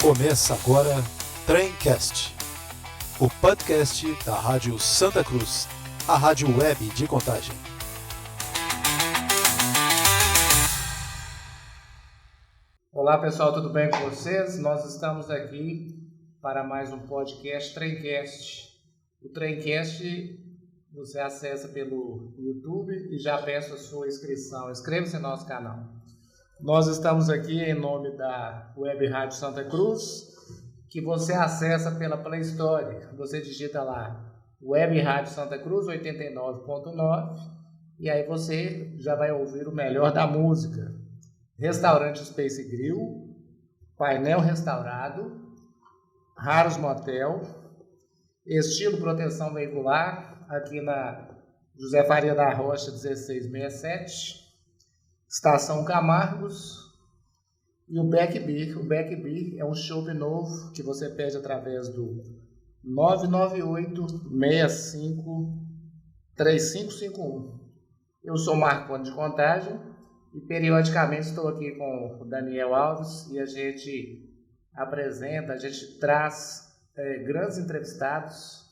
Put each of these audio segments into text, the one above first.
Começa agora Tremcast, o podcast da Rádio Santa Cruz, a rádio web de Contagem. Olá pessoal, tudo bem com vocês? Nós estamos aqui para mais um podcast Tremcast. O Tremcast você acessa pelo YouTube e já peço a sua inscrição. Inscreva-se no nosso canal. Nós estamos aqui em nome da Web Rádio Santa Cruz, que você acessa pela Play Store. Você digita lá Web Rádio Santa Cruz 89.9 e aí você já vai ouvir o melhor da música. Restaurante Space Grill, painel restaurado, Raros Motel, estilo proteção veicular, aqui na José Faria da Rocha 1667, Estação Camargos e o Beck Beer. O Beck Beer é um chopp novo que você pede através do 998-65-3551. Eu sou Marconi de Contagem e periodicamente estou aqui com o Daniel Alves e a gente apresenta, a gente traz grandes entrevistados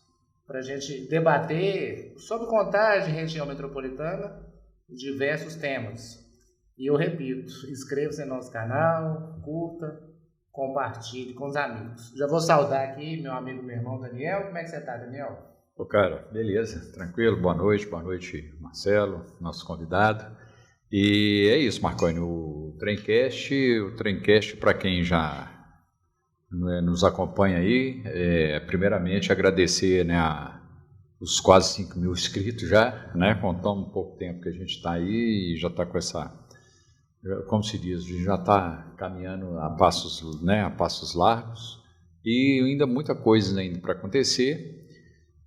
para a gente debater sobre Contagem, região metropolitana e diversos temas. E eu repito, inscreva-se no nosso canal, curta, compartilhe com os amigos. Já vou saudar aqui meu amigo, meu irmão Daniel. Como é que você está, Daniel? Ô, cara, beleza, tranquilo, boa noite Marcelo, nosso convidado. E é isso, Marconi, o Tremcast para quem já nos acompanha aí, primeiramente agradecer, os quase 5 mil inscritos já, com tão pouco tempo que a gente está aí e já está com essa, como se diz, a gente já está caminhando a passos largos e ainda muita coisa ainda para acontecer.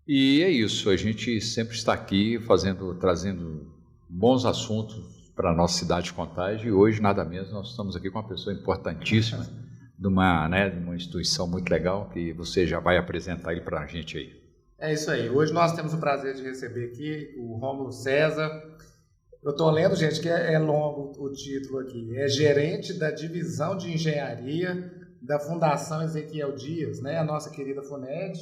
E é isso, a gente sempre está aqui trazendo bons assuntos para a nossa cidade de Contagem, e hoje, nada menos, nós estamos aqui com uma pessoa importantíssima, de uma instituição muito legal, que você já vai apresentar ele para a gente aí. É isso aí, hoje nós temos o prazer de receber aqui o Rômulo César. Eu estou lendo, gente, que é longo o título aqui, é gerente da divisão de engenharia da Fundação Ezequiel Dias, a nossa querida FUNED,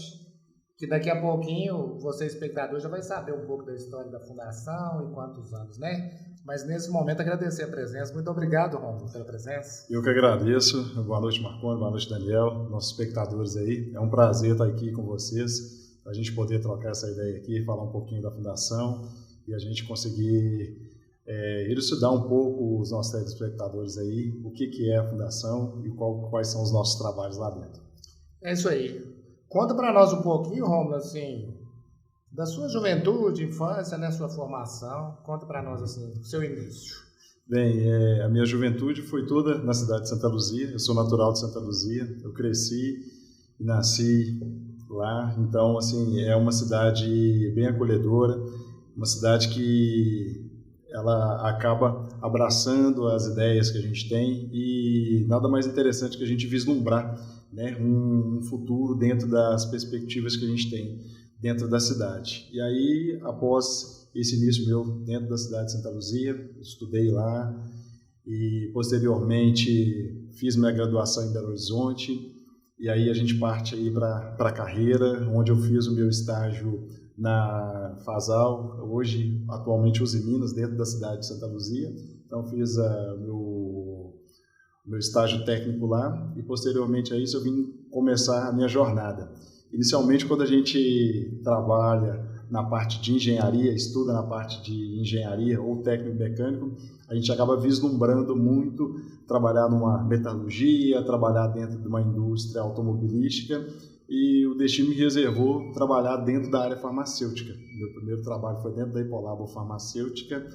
que daqui a pouquinho você, espectador, já vai saber um pouco da história da fundação e quantos anos, Mas nesse momento agradecer a presença. Muito obrigado, Rômulo, pela presença. Eu que agradeço. Boa noite, Marconi. Boa noite, Daniel. Nossos espectadores aí. É um prazer estar aqui com vocês, para a gente poder trocar essa ideia aqui, falar um pouquinho da fundação e a gente conseguir elucidar um pouco os nossos telespectadores aí, o que é a fundação e quais são os nossos trabalhos lá dentro. É isso aí. Conta para nós um pouquinho, Rômulo, da sua juventude, infância, sua formação. Conta para nós, o seu início. Bem, a minha juventude foi toda na cidade de Santa Luzia. Eu sou natural de Santa Luzia. Eu cresci e nasci lá. Então, é uma cidade bem acolhedora, uma cidade que ela acaba abraçando as ideias que a gente tem e nada mais interessante que a gente vislumbrar um futuro dentro das perspectivas que a gente tem dentro da cidade. E aí, após esse início meu dentro da cidade de Santa Luzia, estudei lá e posteriormente fiz minha graduação em Belo Horizonte e aí a gente parte aí para a carreira, onde eu fiz o meu estágio na FASAL, hoje atualmente Usiminas, dentro da cidade de Santa Luzia. Então fiz meu estágio técnico lá e posteriormente a isso eu vim começar a minha jornada. Inicialmente, quando a gente trabalha na parte de engenharia, estuda na parte de engenharia ou técnico mecânico, a gente acaba vislumbrando muito trabalhar numa metalurgia, trabalhar dentro de uma indústria automobilística, e o destino me reservou trabalhar dentro da área farmacêutica. Meu primeiro trabalho foi dentro da Hipolabo Farmacêutica,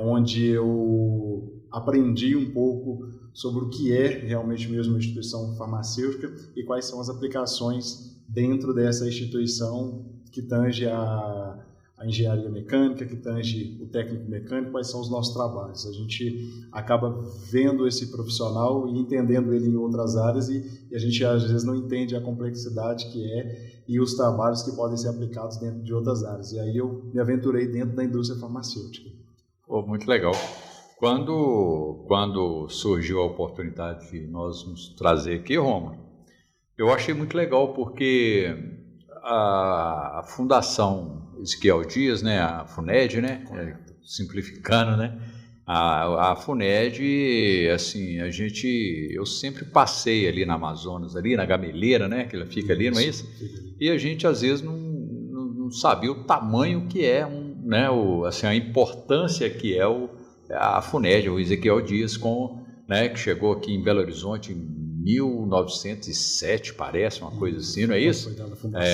onde eu aprendi um pouco sobre o que é realmente mesmo uma instituição farmacêutica e quais são as aplicações dentro dessa instituição que tange a engenharia mecânica, que tange o técnico mecânico, quais são os nossos trabalhos. A gente acaba vendo esse profissional e entendendo ele em outras áreas e a gente às vezes não entende a complexidade que é e os trabalhos que podem ser aplicados dentro de outras áreas. E aí eu me aventurei dentro da indústria farmacêutica. Muito legal. Quando surgiu a oportunidade de nós nos trazer aqui, Rômulo, eu achei muito legal, porque a Fundação Ezequiel Dias, né, a FUNED, né, simplificando, né, a FUNED, assim, eu sempre passei ali na Amazonas, ali na Gameleira, né, que ela fica ali, não é isso? E a gente às vezes não sabia o tamanho que é, né, assim, a importância que é a FUNED, o Ezequiel Dias, né, que chegou aqui em Belo Horizonte em 1907, parece, uma coisa assim, não é isso?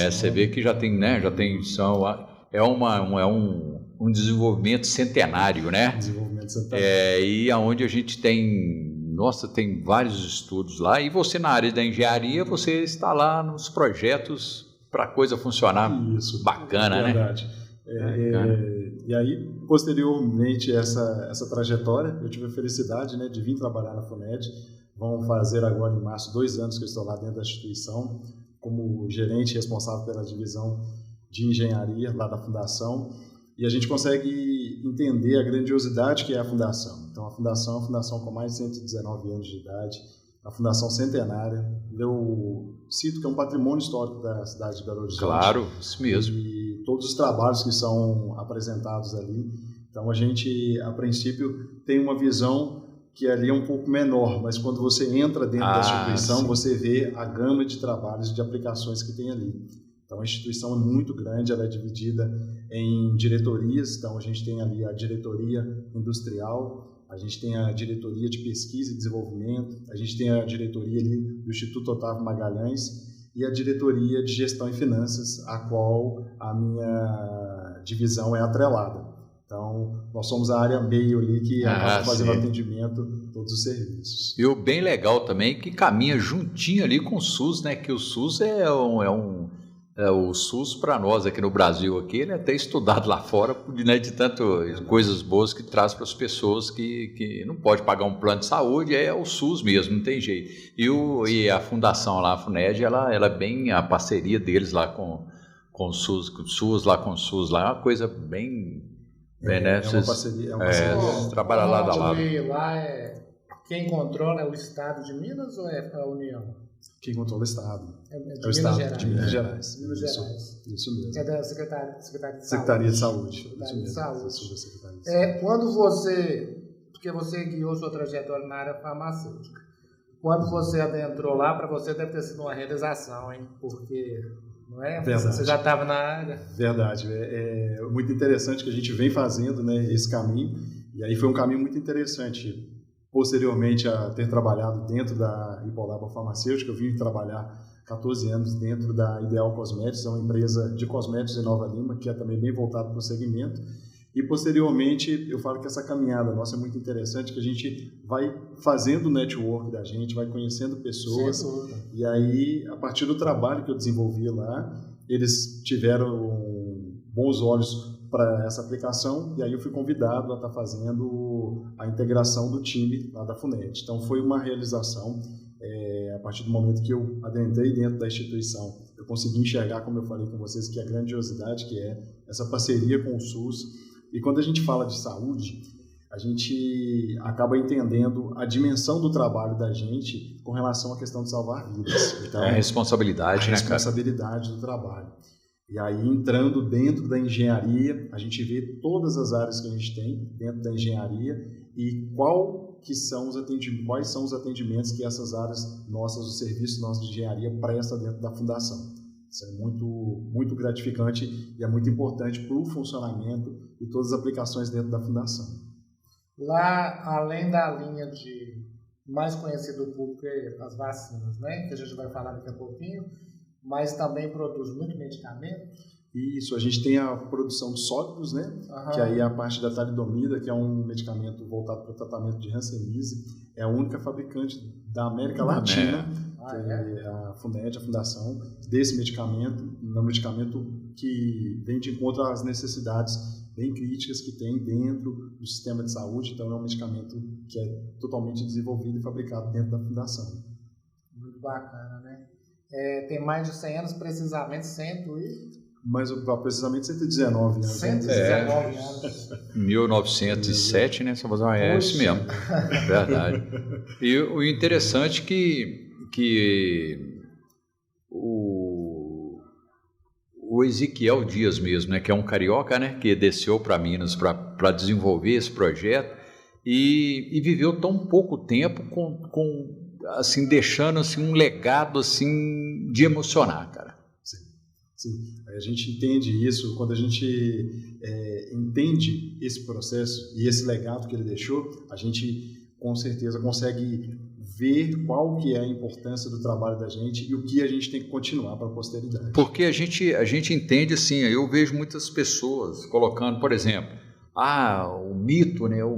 Você vê que já tem, né, um desenvolvimento centenário, né? Desenvolvimento centenário. E aonde a gente tem vários estudos lá, e você na área da engenharia, você está lá nos projetos para a coisa funcionar. Isso, bacana, verdade. E aí, posteriormente essa trajetória, eu tive a felicidade, né, de vir trabalhar na FUNED. Vão fazer agora em março 2 anos que eu estou lá dentro da instituição, como gerente responsável pela divisão de engenharia lá da fundação, e a gente consegue entender a grandiosidade que é a fundação. Então, a fundação é uma fundação com mais de 119 anos de idade, a fundação centenária. Eu cito que é um patrimônio histórico da cidade de Belo Horizonte. Claro, isso mesmo. E todos os trabalhos que são apresentados ali. Então, a gente, a princípio, tem uma visão que ali é um pouco menor, mas quando você entra dentro da instituição, você vê a gama de trabalhos e de aplicações que tem ali. Então, a instituição é muito grande, ela é dividida em diretorias. Então, a gente tem ali a diretoria industrial, a gente tem a diretoria de pesquisa e desenvolvimento, a gente tem a diretoria ali do Instituto Otávio Magalhães e a diretoria de gestão e finanças, a qual a minha divisão é atrelada. Então, nós somos a área meio ali que acaba fazendo atendimento a todos os serviços. E o bem legal também que caminha juntinho ali com o SUS, né? Que o SUS o SUS para nós aqui no Brasil, aqui, ele é até estudado lá fora, né, de tanto coisas boas que traz para as pessoas que não pode pagar um plano de saúde, é o SUS mesmo, não tem jeito. E a fundação lá, a FUNED, ela é bem a parceria deles lá com o SUS lá, é uma coisa bem... né? Uma parceria. Vocês trabalham lado a lado. Lá quem controla é o Estado de Minas ou é a União? Quem controla o Estado. É o Estado de Minas Gerais. Minas Gerais. Isso mesmo. Que é da Secretaria de Saúde. Secretaria de Saúde. Secretaria de Saúde. Secretaria de Saúde. Quando porque você guiou sua trajetória na área farmacêutica, quando você adentrou lá, para você deve ter sido uma realização, hein? Porque... não é? Verdade. Você já estava na área. Verdade. É muito interessante que a gente vem fazendo, né, esse caminho, e aí foi um caminho muito interessante. Posteriormente a ter trabalhado dentro da Hipolaba Farmacêutica, eu vim trabalhar 14 anos dentro da Ideal Cosméticos, é uma empresa de cosméticos em Nova Lima, que é também bem voltada para o segmento. E posteriormente eu falo que essa caminhada nossa é muito interessante, que a gente vai fazendo o network da gente, vai conhecendo pessoas, e aí a partir do trabalho que eu desenvolvi lá, eles tiveram bons olhos para essa aplicação, e aí eu fui convidado a estar fazendo a integração do time lá da FUNED. Então foi uma realização, a partir do momento que eu adentrei dentro da instituição, eu consegui enxergar, como eu falei com vocês, que a grandiosidade que é essa parceria com o SUS. E quando a gente fala de saúde, a gente acaba entendendo a dimensão do trabalho da gente com relação à questão de salvar vidas. Então, a responsabilidade, a responsabilidade do trabalho. E aí, entrando dentro da engenharia, a gente vê todas as áreas que a gente tem dentro da engenharia e quais são os atendimentos que essas áreas nossas, os serviços nossos de engenharia prestam dentro da fundação. Isso é muito, muito gratificante e é muito importante para o funcionamento e todas as aplicações dentro da fundação. Lá, além da linha de mais conhecido do público, as vacinas, né? Que a gente vai falar daqui a pouquinho, mas também produz muito medicamento. Isso, a gente tem a produção de sólidos, né? Que aí é a parte da talidomida, que é um medicamento voltado para o tratamento de hanseníase. É a única fabricante da América Latina, a FUNED, a fundação, desse medicamento. Um medicamento que vem de encontro às necessidades bem críticas que tem dentro do sistema de saúde. Então, é um medicamento que é totalmente desenvolvido e fabricado dentro da fundação. Muito bacana, né? Tem mais de 100 anos, precisamente 100 e... Mas precisamente 119 anos. 119 anos. 1907, né? É isso mesmo. Verdade. E o interessante que o Ezequiel Dias mesmo, né? Que é um carioca, né? Que desceu para Minas para desenvolver esse projeto e viveu tão pouco tempo assim, deixando assim, um legado assim, de emocionar, cara. Sim, a gente entende isso quando a gente entende esse processo e esse legado que ele deixou, a gente com certeza consegue ver qual que é a importância do trabalho da gente e o que a gente tem que continuar para a posteridade. Porque a gente entende assim, eu vejo muitas pessoas colocando, por exemplo, o mito, né? O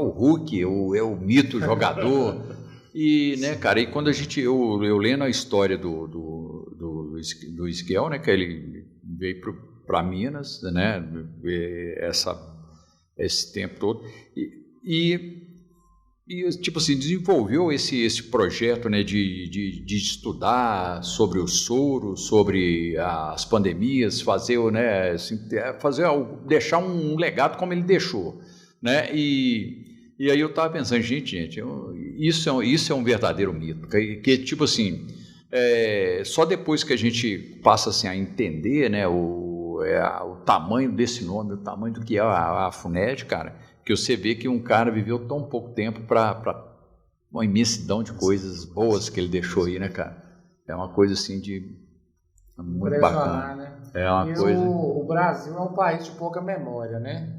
Hulk, é o mito jogador. E, né, cara, e quando eu lendo a história do Ezequiel, né, que ele veio para Minas, né, esse tempo todo, e tipo assim, desenvolveu esse projeto, né, de estudar sobre o soro, sobre as pandemias, fazer, né, assim, deixar um legado como ele deixou, né, e aí eu estava pensando, gente, isso é um verdadeiro mito, que tipo assim, só depois que a gente passa assim, a entender, né, o tamanho desse nome, o tamanho do que é a FUNED, cara, que você vê que um cara viveu tão pouco tempo para uma imensidão de coisas boas que ele deixou aí, né, cara? É uma coisa assim muito bacana. Né? É uma coisa. O Brasil é um país de pouca memória, né?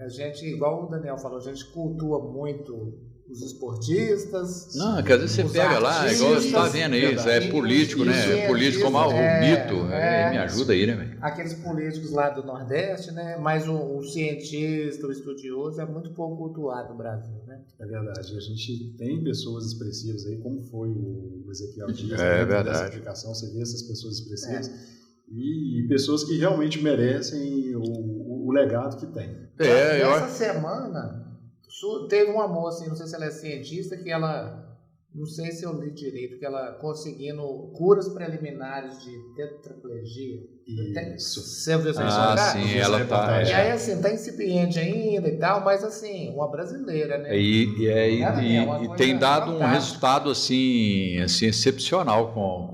A gente, igual o Daniel falou, a gente cultua muito os esportistas. Não, que às vezes você pega lá, igual você está vendo isso, é político, né? É político como o mito. Me ajuda aí, né, velho? Aqueles políticos lá do Nordeste, né? Mas o cientista, o estudioso é muito pouco cultuado no Brasil, né? É verdade. A gente tem pessoas expressivas aí, como foi o Ezequiel Dias. É verdade. Nessa aplicação, você vê essas pessoas expressivas. E pessoas que realmente merecem o legado que tem. Essa semana teve uma moça, não sei se ela é cientista, que ela, não sei se eu li direito, que ela conseguindo curas preliminares de tetraplegia. Isso. Você viu essa história? Sim, ela tá. E aí, assim, tá incipiente ainda e tal, mas assim, uma brasileira, né? E tem dado um resultado assim com excepcional com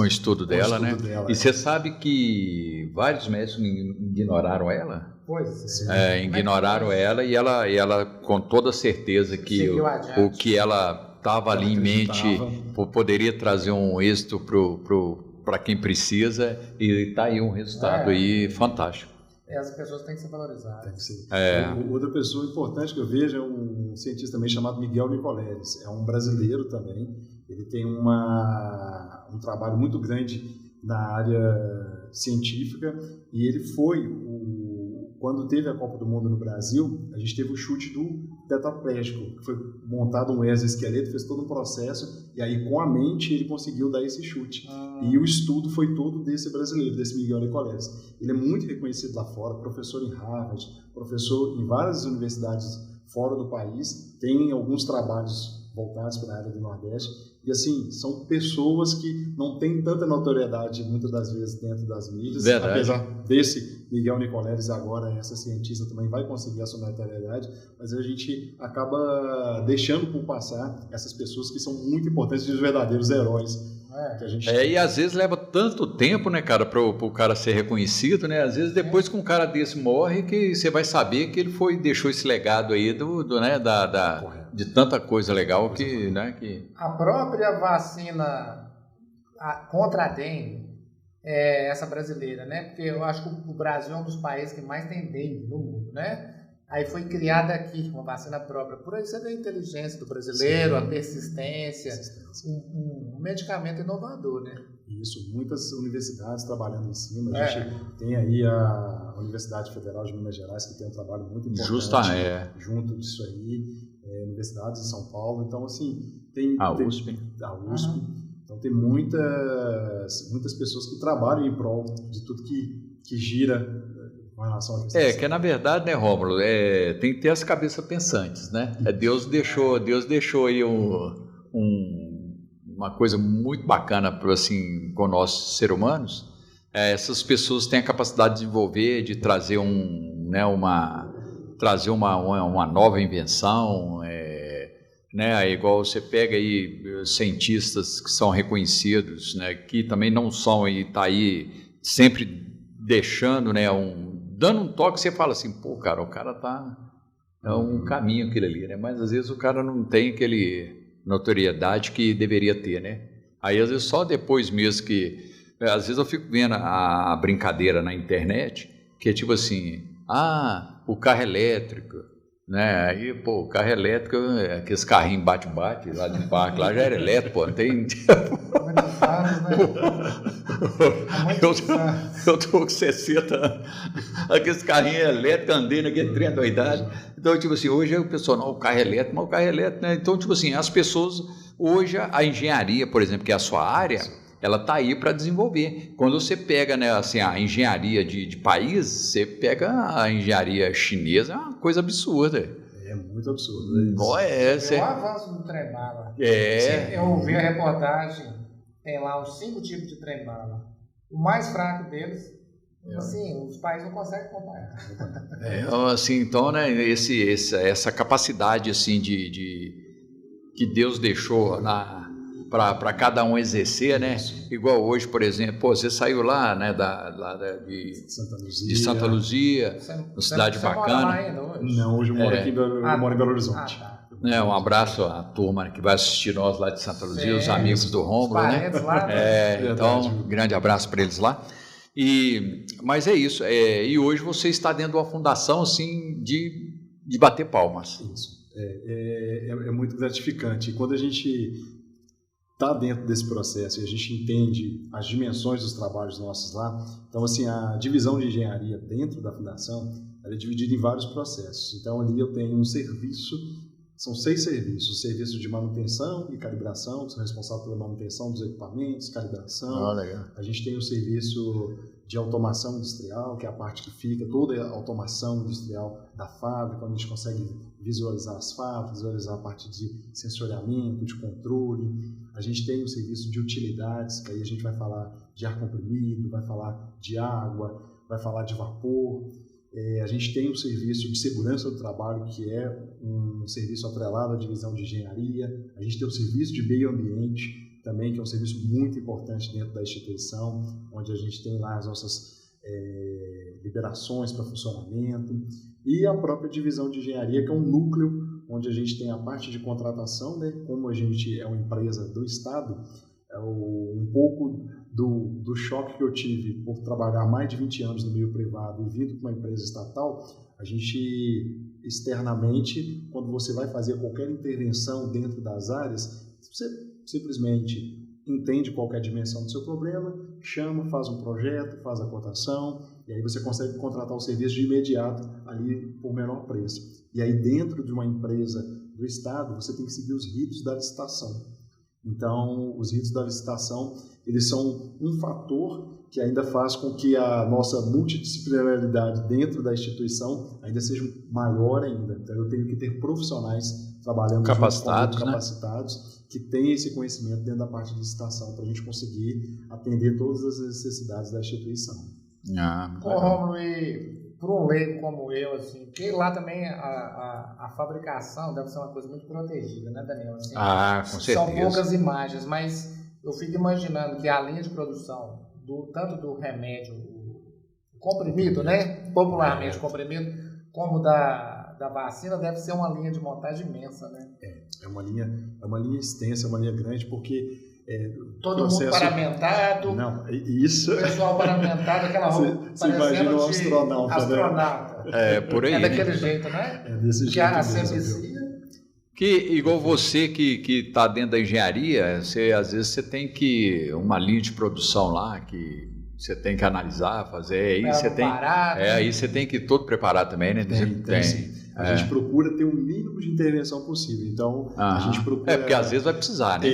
o estudo dela, né? E você sabe que vários médicos ignoraram ela? Pois ignoraram ela e ela com toda certeza que o que ela estava ali em mente poderia trazer um êxito para quem precisa, e está aí um resultado aí fantástico. As pessoas têm que ser valorizadas. Tem que ser. Outra pessoa importante que eu vejo é um cientista também chamado Miguel Nicoleles. É um brasileiro também. Ele tem um trabalho muito grande na área científica, e ele quando teve a Copa do Mundo no Brasil, a gente teve o chute do tetraplégico, que foi montado um exoesqueleto, fez todo um processo, e aí com a mente ele conseguiu dar esse chute. E o estudo foi todo desse brasileiro, desse Miguel Nicoleles. Ele é muito reconhecido lá fora, professor em Harvard, professor em várias universidades fora do país, tem alguns trabalhos voltados para a área do Nordeste, e assim, são pessoas que não têm tanta notoriedade muitas das vezes dentro das mídias. Verdade. Apesar desse Miguel Nicoleles agora, essa cientista também vai conseguir a sua notoriedade, mas a gente acaba deixando por passar essas pessoas que são muito importantes e os verdadeiros heróis. Que a gente e às vezes leva tanto tempo, né, cara, para o cara ser reconhecido, né? Às vezes depois que um cara desse morre, que você vai saber que ele deixou esse legado aí de tanta coisa legal que, né, que... A própria vacina contra a dengue é essa brasileira, né? Porque eu acho que o Brasil é um dos países que mais tem dengue no mundo, né? Aí foi criada aqui uma vacina própria. Por isso é da inteligência do brasileiro, a persistência, um medicamento inovador, né? Isso, muitas universidades trabalhando em cima. A gente tem aí a Universidade Federal de Minas Gerais, que tem um trabalho muito importante junto disso aí, universidades em São Paulo. Então, assim, tem a USP. Então, tem muitas pessoas que trabalham em prol de tudo que gira com relação a isso. Que na verdade, né, Rômulo, tem que ter as cabeças pensantes, né? Deus deixou aí um uma coisa muito bacana assim, com nós seres humanos, essas pessoas têm a capacidade de desenvolver, de trazer uma nova invenção, né? Igual você pega aí cientistas que são reconhecidos, né? Que também não são e está aí sempre deixando, né? Dando um toque, você fala assim, pô, cara, o cara tá um caminho aquele ali, né? Mas às vezes o cara não tem aquele notoriedade que deveria ter, né? Aí às vezes só depois mesmo que, às vezes eu fico vendo a brincadeira na internet, que é tipo assim, o carro elétrico, né? Aí, pô, o carro elétrico, aqueles carrinhos bate-bate lá de parque, lá já era elétrico, pô, não tem... Eu tô com 60 anos, aqueles carrinhos elétricos, andei naquele trem doidado. Então, tipo assim, hoje o pessoal, não, o carro elétrico, mas o carro elétrico, né? Então, tipo assim, as pessoas, hoje a engenharia, por exemplo, que é a sua área, ela está aí para desenvolver. Quando você pega, né, assim, a engenharia de país, você pega a engenharia chinesa, é uma coisa absurda. É muito absurdo. O avanço do trem-bala. Eu ouvi a reportagem, tem lá uns 5 tipos de trem-bala. O mais fraco deles, assim, os países não conseguem acompanhar. Assim, então, né, essa capacidade assim, que Deus deixou para cada um exercer, né? Igual hoje, por exemplo, você saiu lá, né, de Santa Luzia, uma cidade bacana. Mora lá ainda hoje? Não, hoje eu moro aqui, eu moro em Belo Horizonte. Um abraço à turma que vai assistir nós lá de Santa Luzia, os amigos do Rômulo, né? Lá, então, um grande abraço para eles lá. Mas é isso. E hoje você está dentro de uma fundação assim de bater palmas. Isso. É muito gratificante. E quando a gente está dentro desse processo e a gente entende as dimensões dos trabalhos nossos lá, então assim, a divisão de engenharia dentro da fundação, ela é dividida em vários processos. Então ali eu tenho um serviço, são 6 serviços: o serviço de manutenção e calibração, que são responsáveis pela manutenção dos equipamentos, calibração. Legal. A gente tem o serviço de automação industrial, que é a parte que fica toda a automação industrial da fábrica, onde a gente consegue visualizar as fábricas, visualizar a parte de sensoriamento, de controle. A gente tem o serviço de utilidades, que aí a gente vai falar de ar comprimido, vai falar de água, vai falar de vapor. A gente tem o serviço de segurança do trabalho, que é um serviço atrelado à divisão de engenharia. A gente tem o serviço de meio ambiente também, que é um serviço muito importante dentro da instituição, onde a gente tem lá as nossas liberações para funcionamento. E a própria divisão de engenharia, que é um núcleo onde a gente tem a parte de contratação, né? Como a gente é uma empresa do Estado, um pouco do choque que eu tive por trabalhar mais de 20 anos no meio privado e vindo para uma empresa estatal, a gente externamente, quando você vai fazer qualquer intervenção dentro das áreas, você simplesmente entende qual é a dimensão do seu problema, chama, faz um projeto, faz a cotação, e aí você consegue contratar o serviço de imediato ali por menor preço. E aí dentro de uma empresa do Estado, você tem que seguir os ritos da licitação. Então, os ritos da licitação, eles são um fator que ainda faz com que a nossa multidisciplinaridade dentro da instituição ainda seja maior ainda. Então, eu tenho que ter profissionais trabalhando capacitados, que tenham esse conhecimento dentro da parte de licitação, para a gente conseguir atender todas as necessidades da instituição. Rômulo, e para um leigo como eu, assim, porque lá também a fabricação deve ser uma coisa muito protegida, né, Daniel? Assim, com certeza. São poucas imagens, mas eu fico imaginando que a linha de produção, tanto do remédio comprimido, né, popularmente comprimido, como da vacina, deve ser uma linha de montagem imensa, né? É uma linha extensa, é uma linha grande, porque todo mundo paramentado. Não, isso. O pessoal paramentado, aquela roupa. Você imagina um astronauta. Né? Por aí. É daquele jeito, né? É desse jeito. Que a CBC. Que, igual você que está dentro da engenharia, às vezes você tem uma linha de produção lá que você tem que analisar, fazer. Aí você tem que todo preparar também, né? Tem. A gente procura ter o mínimo de intervenção possível. Então, a gente procura... porque às vezes vai precisar, né?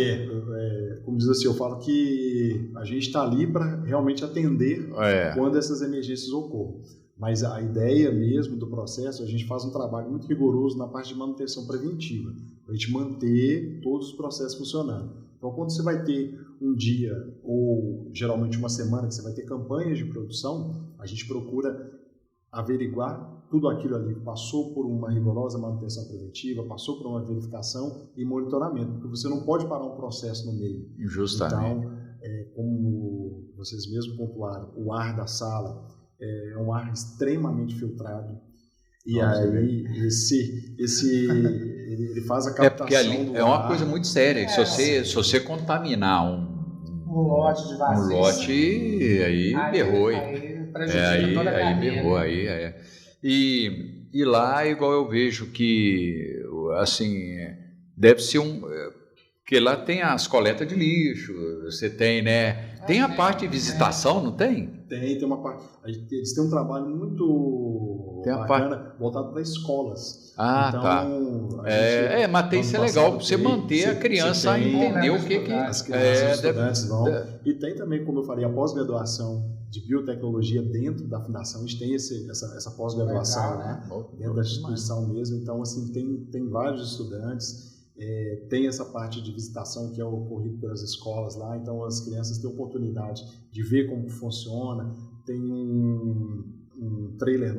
Como diz assim, eu falo que a gente está ali para realmente atender quando essas emergências ocorram. Mas a ideia mesmo do processo, a gente faz um trabalho muito rigoroso na parte de manutenção preventiva, para a gente manter todos os processos funcionando. Então, quando você vai ter um dia, ou geralmente uma semana, que você vai ter campanhas de produção, a gente procura averiguar tudo aquilo ali, passou por uma rigorosa manutenção preventiva, passou por uma verificação e monitoramento, porque você não pode parar um processo no meio. Justamente. Então, como vocês mesmos pontuaram, o ar da sala é um ar extremamente filtrado, e aí ele faz a captação porque ali do é uma ar. coisa muito séria. Se você contaminar um lote de vacina, aí berrou. Aí prejudica toda a cadeia, berrou, né? E lá, igual eu vejo que, assim, deve ser porque lá tem as coletas de lixo, você tem, né? Tem a parte de visitação, não tem? Tem uma parte. Eles têm um trabalho muito bacana voltado para escolas. Então, tá. Mas isso é legal para você manter a criança a entender o que as crianças, os estudantes vão. E tem também, como eu falei, a pós-graduação de biotecnologia dentro da fundação. A gente tem essa pós-graduação, né? Dentro da instituição mesmo. Então, assim, tem vários estudantes. Tem essa parte de visitação que é ocorrido pelas escolas lá, então as crianças têm oportunidade de ver como funciona. Tem um trailer,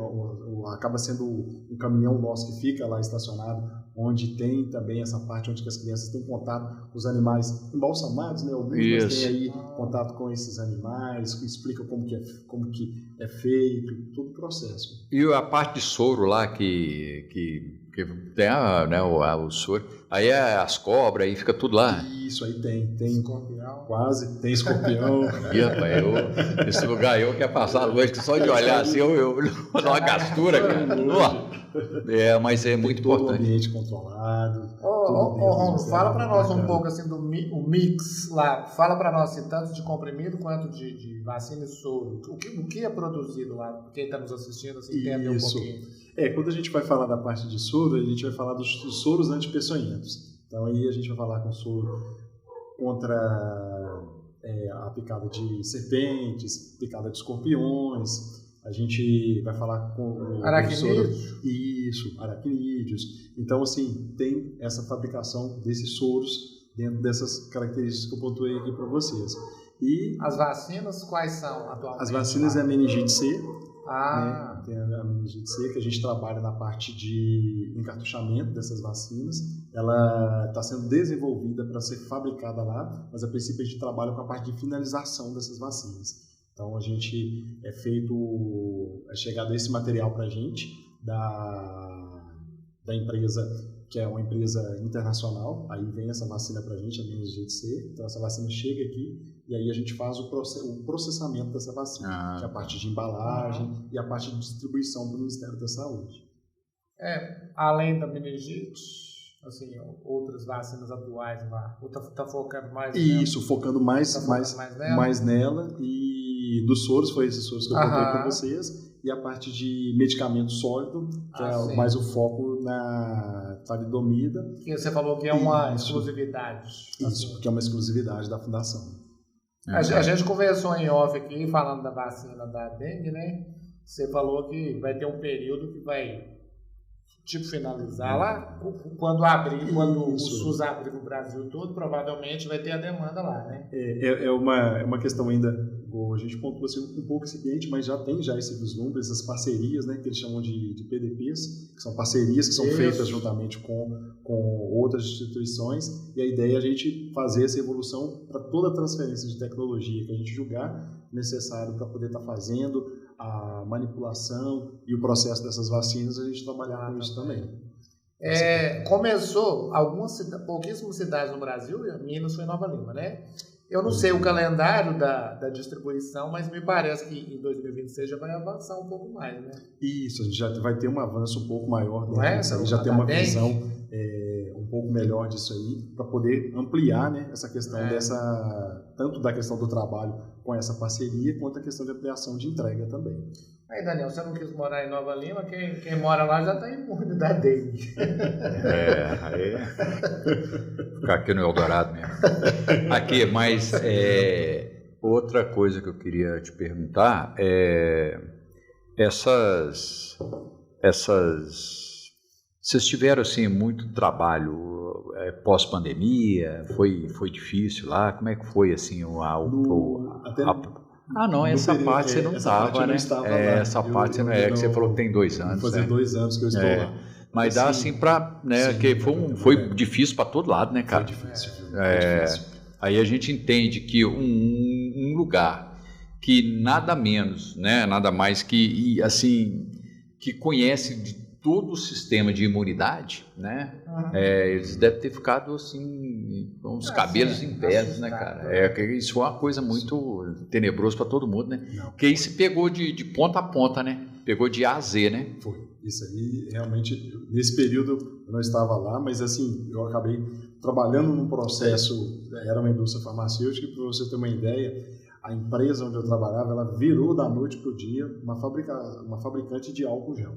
acaba sendo um caminhão nosso que fica lá estacionado, onde tem também essa parte onde as crianças têm contato com os animais embalsamados, né? Alguns têm aí contato com esses animais, que explica como que é feito, todo o processo. E a parte de soro lá que tem o soro, aí as cobras, aí fica tudo lá. Isso, aí tem escorpião. Quase, tem escorpião. E, rapaz, esse lugar eu quero passar a noite, só de olhar assim, eu dou uma gastura. Mas é muito importante. Todo o ambiente controlado. Romulo, fala para nós um pouco assim do mix lá. Fala para nós assim, tanto de comprimido quanto de vacina e soro. O que é produzido lá? Quem está nos assistindo assim, entender um pouquinho. Quando a gente vai falar da parte de soro, a gente vai falar dos soros antipeçonhentos. Então aí a gente vai falar com soro contra a picada de serpentes, picada de escorpiões. A gente vai falar com aracnídeos. Isso, aracnídeos. Então, assim, tem essa fabricação desses soros dentro dessas características que eu pontuei aqui para vocês. E as vacinas, quais são atualmente? As vacinas é a meningite C. Né? Tem a meningite C, que a gente trabalha na parte de encartuchamento dessas vacinas. Ela está sendo desenvolvida para ser fabricada lá, mas a princípio a gente trabalha com a parte de finalização dessas vacinas. Então a gente é chegado esse material para a gente da empresa, que é uma empresa internacional. Aí vem essa vacina para a gente, a meningite C. Então essa vacina chega aqui e aí a gente faz o processamento dessa vacina, que é a parte de embalagem e a parte de distribuição para o Ministério da Saúde. Além da meningite, assim, outras vacinas atuais lá, ou está focando mais Isso, focando mais nela, e dos soros, foi esses soros que eu contei para vocês, e a parte de medicamento sólido, que é mais o foco na talidomida. Que você falou que é uma exclusividade. Isso, que é uma exclusividade da Fundação. A gente conversou em off aqui, falando da vacina da dengue, né? Você falou que vai ter um período que vai finalizar lá, quando o SUS abrir no Brasil todo, provavelmente vai ter a demanda lá, né? É uma questão ainda, a gente pontua assim, um pouco incipiente, mas já tem esse vislumbre, essas parcerias, né, que eles chamam de PDPs, que são parcerias que são feitas juntamente com outras instituições, e a ideia é a gente fazer essa evolução para toda a transferência de tecnologia que a gente julgar necessário para poder estar fazendo a manipulação e o processo dessas vacinas, a gente trabalhar com isso também. Começou pouquíssimas cidades no Brasil, Minas foi Nova Lima, né? Eu não sei o calendário da distribuição, mas me parece que em 2026 já vai avançar um pouco mais, né? Isso, a gente já vai ter um avanço um pouco maior, né? Já tem uma visão um pouco melhor disso aí, para poder ampliar, né, essa questão tanto da questão do trabalho com essa parceria, quanto a questão de ampliação de entrega também. Aí, Daniel, você não quis morar em Nova Lima, quem mora lá já está imune da dengue. Ficar aqui no Eldorado mesmo. Aqui, mas outra coisa que eu queria te perguntar Vocês tiveram assim muito trabalho pós-pandemia? Foi difícil lá? Como é que foi assim não, essa parte você não estava, né? Essa parte não é que você falou que tem 2 anos. Vai fazer 2 anos que eu estou lá. Mas dá assim para, né? Sim, que foi difícil para todo lado, né, cara? Foi difícil. Aí a gente entende que um lugar que nada menos, né, nada mais que assim, que conhece de todo o sistema de imunidade, né? Eles devem ter ficado assim, com os cabelos em pé, né, cara? Isso foi uma coisa muito tenebrosa para todo mundo, né? Porque aí se pegou de ponta a ponta, né? Pegou de A a Z, né? Foi. Isso aí, realmente, nesse período eu não estava lá, mas assim, eu acabei trabalhando num processo, era uma indústria farmacêutica, para você ter uma ideia, a empresa onde eu trabalhava, ela virou da noite para o dia uma fabricante de álcool gel.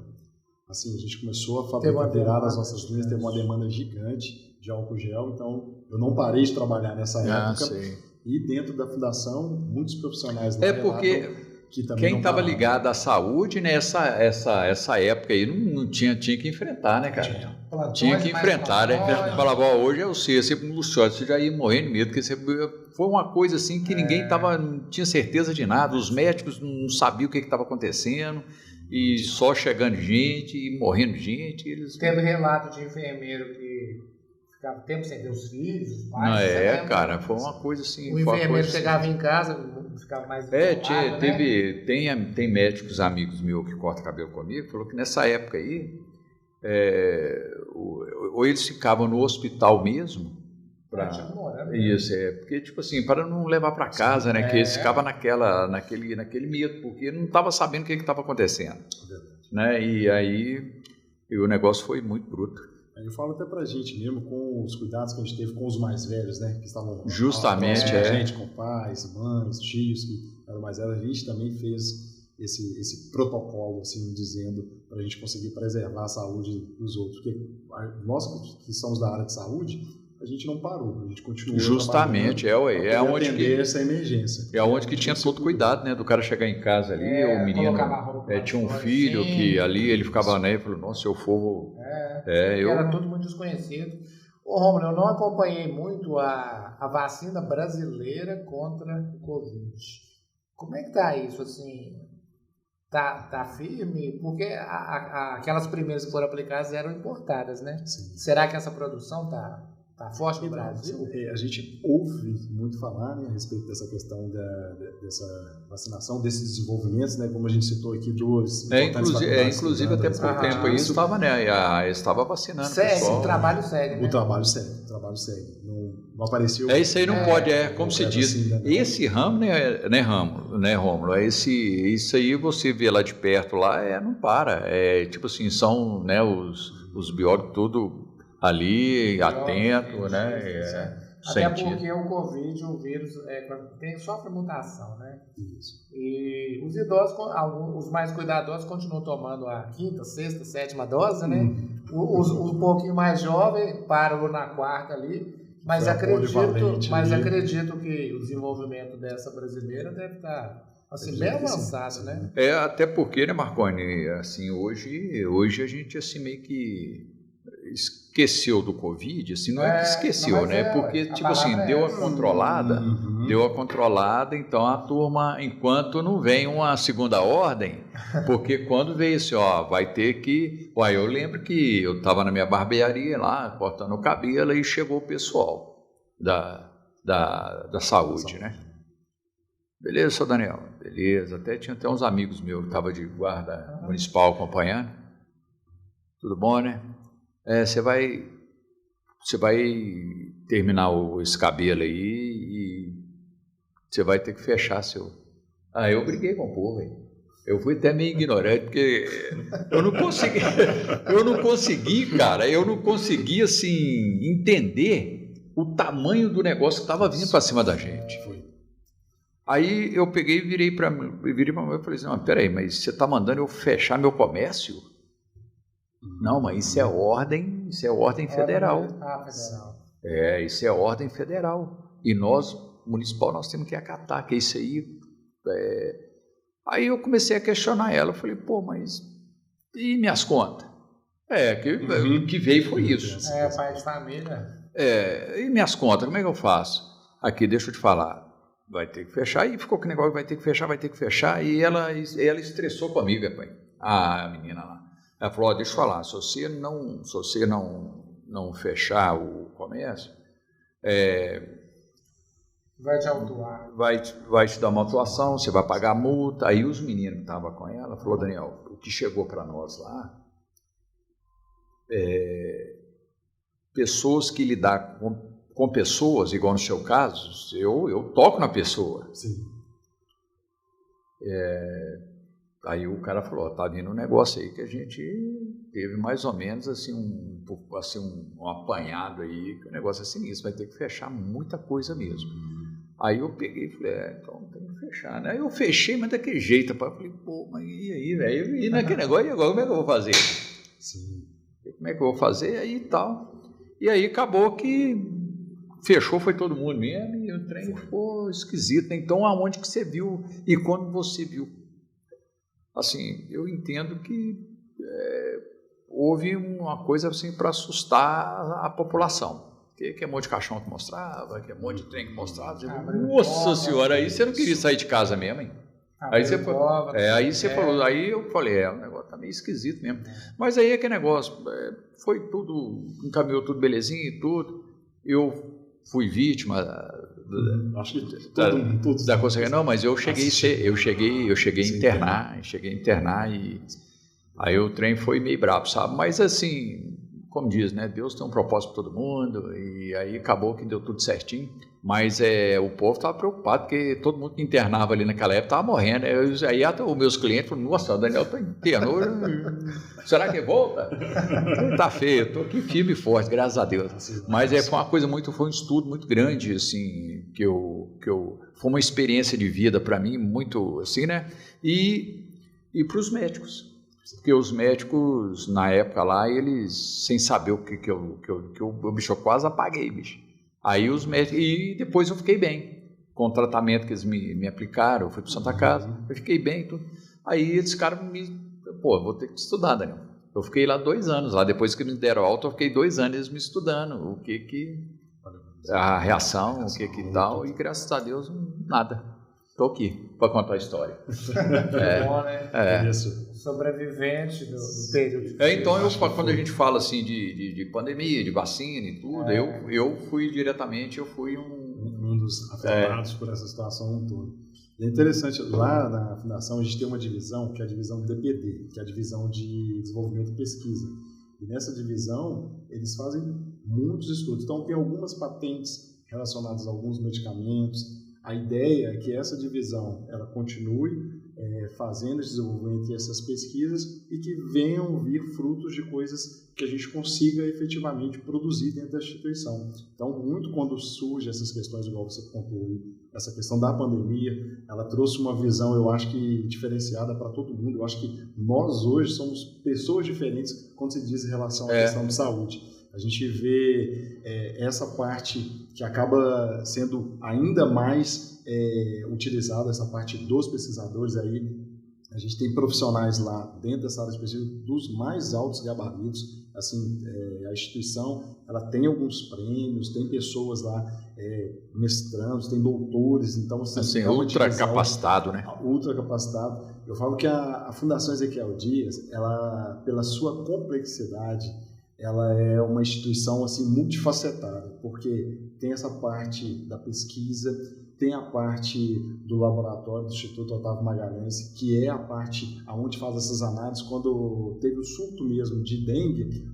Assim, a gente começou a virar as nossas linhas, teve uma demanda gigante de álcool gel, então eu não parei de trabalhar nessa época. Sei. E dentro da fundação, muitos profissionais lá porque que também quem estava ligado à saúde, né, essa época aí não tinha que enfrentar, né, cara? Tinha que enfrentar, né? Falava, hoje é você Luciano, você já ia morrer de medo, porque foi uma coisa assim que ninguém não tinha certeza de nada, os médicos não sabiam o que estava acontecendo, e só chegando gente e morrendo gente. Teve relato de enfermeiro que ficava tempo sem ter os filhos, os pais. Cara, foi uma coisa assim. O enfermeiro chegava em casa, ficava mais isolado, tem médicos amigos meus que cortam cabelo comigo, falou que nessa época aí, ou eles ficavam no hospital mesmo, porque tipo assim, para não levar para casa, né, que eles ficavam naquele medo, porque não estava sabendo o que estava acontecendo, né, e aí o negócio foi muito bruto. Eu falo até pra gente mesmo, com os cuidados que a gente teve com os mais velhos, né, que estavam justamente a gente, com pais, mães, tios que eram mais velhos, a gente também fez esse protocolo, assim, dizendo para a gente conseguir preservar a saúde dos outros, porque nós que somos da área de saúde, a gente não parou, a gente continuou justamente, onde que essa emergência. É onde que tinha todo cuidado, né, do cara chegar em casa ali, o menino tinha um filho que ali ele ficava, né, e falou, nossa, eu for... Era tudo muito desconhecido. Ô, Rômulo, eu não acompanhei muito a vacina brasileira contra o Covid. Como é que tá isso, assim? Tá firme? Porque aquelas primeiras que foram aplicadas eram importadas, né? Sim. Será que essa produção tá forte no Brasil? A gente ouve muito falar, né, a respeito dessa questão dessa vacinação, desses desenvolvimentos, né, como a gente citou aqui, inclusive até por tempo aí estava vacinando o pessoal. O trabalho segue, né? O trabalho segue. Não apareceu... Isso aí não pode, como se diz, assim, esse ramo, né, Rômulo, isso aí você vê lá de perto, lá, não para, tipo assim, são, né, os biólogos tudo ali, atento, né? Até porque o Covid, o vírus, sofre mutação, né? Isso. E os idosos, os mais cuidadosos, continuam tomando a 5ª, 6ª, 7ª dose, né? Os um pouquinho mais jovens param na 4ª ali, mas acredito que o desenvolvimento dessa brasileira deve estar assim, bem avançado, né? Até porque, né, Marconi, assim, hoje a gente assim meio que esqueceu do Covid, assim, não é que esqueceu, né? Porque, tipo assim, deu a controlada, então a turma, enquanto não vem uma segunda ordem, porque quando veio assim, vai ter que... eu lembro que eu estava na minha barbearia lá, cortando o cabelo, e chegou o pessoal da saúde, né? Beleza, seu Daniel? Beleza, tinha até uns amigos meus que estavam de guarda municipal acompanhando. Tudo bom, né? Você vai terminar esse cabelo aí e você vai ter que fechar seu... eu briguei com o povo, hein? Eu fui até meio ignorante, porque eu não consegui, assim, entender o tamanho do negócio que estava vindo para cima da gente. Aí eu peguei e virei para mim e falei assim, não, peraí, mas você está mandando eu fechar meu comércio? Não, mas isso é ordem federal. Federal. Isso é ordem federal. E nós, municipal, nós temos que acatar, que isso aí... Aí eu comecei a questionar ela, eu falei, pô, mas e minhas contas? O que veio foi isso. Pai de família. E minhas contas, como é que eu faço? Aqui, deixa eu te falar, vai ter que fechar, e ficou com o negócio, vai ter que fechar, e ela estressou comigo, pai. A menina lá. Ela falou, deixa eu falar, se você não fechar o comércio, vai te autuar. Vai te dar uma autuação, você vai pagar a multa. Aí os meninos que estavam com ela falou, Daniel, o que chegou para nós lá, pessoas que lidar com pessoas, igual no seu caso, eu toco na pessoa. Sim. Aí o cara falou, tá vindo um negócio aí que a gente teve mais ou menos assim um apanhado aí, que o negócio é sinistro, vai ter que fechar muita coisa mesmo. Aí eu peguei e falei, então tem que fechar, né? Aí eu fechei, mas daquele jeito, rapaz, eu falei, pô, mas e aí, velho? E naquele negócio, e agora como é que eu vou fazer? Sim. Como é que eu vou fazer? Aí e tal. E aí acabou que fechou, foi todo mundo mesmo, e o trem ficou esquisito, né? Então aonde que você viu, e quando você viu? Assim, eu entendo que houve uma coisa assim para assustar a população. Que é um monte de caixão que mostrava, que é um monte de trem que mostrava. Nossa senhora, aí você não queria sair de casa mesmo, hein? Aí você falou, aí eu falei, o negócio tá meio esquisito mesmo. Mas aí aquele negócio, foi tudo, encaminhou tudo belezinha e tudo. Eu fui vítima acho que da consequência. Não, mas eu cheguei a internar e aí o trem foi meio brabo, sabe? Mas assim, como diz, né? Deus tem um propósito para todo mundo, e aí acabou que deu tudo certinho. Mas o povo estava preocupado, porque todo mundo que internava ali naquela época estava morrendo. Aí até os meus clientes falaram, nossa, o Daniel está interno, será que volta? Tá feio, estou aqui firme e forte, graças a Deus. Mas foi um estudo muito grande, assim, foi uma experiência de vida para mim, muito assim, né? E para os médicos. Porque os médicos, na época lá, eles, sem saber o que o bicho, eu quase apaguei, bicho. Aí os médicos, e depois eu fiquei bem, com o tratamento que eles me aplicaram, eu fui para Santa Casa, eu fiquei bem, tudo. Aí esses caras vou ter que estudar, Daniel. Eu fiquei lá 2 anos, lá depois que me deram alta, eu fiquei 2 anos eles me estudando, a reação, o que tal, e graças a Deus, nada. Estou aqui para contar a história. Bom, né? Sobrevivente do período. Então, quando a gente fala assim de pandemia, de vacina e tudo, eu fui um dos afetados por essa situação toda. É interessante, lá na Fundação a gente tem uma divisão, que é a divisão DPD, que é a divisão de desenvolvimento e pesquisa. E nessa divisão, eles fazem muitos estudos. Então, tem algumas patentes relacionadas a alguns medicamentos. A ideia é que essa divisão ela continue fazendo esse desenvolvimento e essas pesquisas e que venham vir frutos de coisas que a gente consiga efetivamente produzir dentro da instituição. Então, muito quando surge essas questões, igual você concluiu, essa questão da pandemia, ela trouxe uma visão, eu acho que diferenciada para todo mundo. Eu acho que nós hoje somos pessoas diferentes quando se diz em relação à questão de saúde. A gente vê essa parte que acaba sendo ainda mais utilizada, essa parte dos pesquisadores aí. A gente tem profissionais lá dentro dessa área específica dos mais altos gabaritos. Assim, a instituição ela tem alguns prêmios, tem pessoas lá mestrandos, tem doutores, então assim, ultra capacitado, né? Ultra capacitado. Eu falo que a Fundação Ezequiel Dias, ela, pela sua complexidade, ela é uma instituição assim multifacetada, porque tem essa parte da pesquisa, tem a parte do laboratório do Instituto Otávio Magalhães, que é a parte onde faz essas análises. Quando teve o surto mesmo de dengue,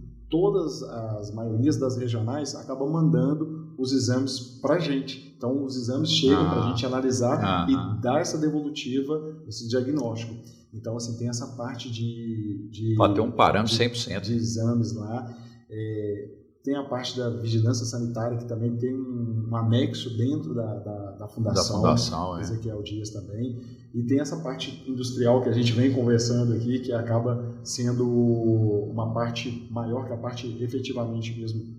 as maiorias das regionais acabam mandando os exames para a gente. Então, os exames chegam para a gente analisar e dar essa devolutiva, esse diagnóstico. Então, assim, tem essa parte de pode ter um parâmetro 100%. De exames lá. tem a parte da vigilância sanitária, que também tem um anexo dentro da fundação. Da fundação, Ezequiel Dias também. E tem essa parte industrial que a gente vem conversando aqui, que acaba sendo uma parte maior que a parte efetivamente mesmo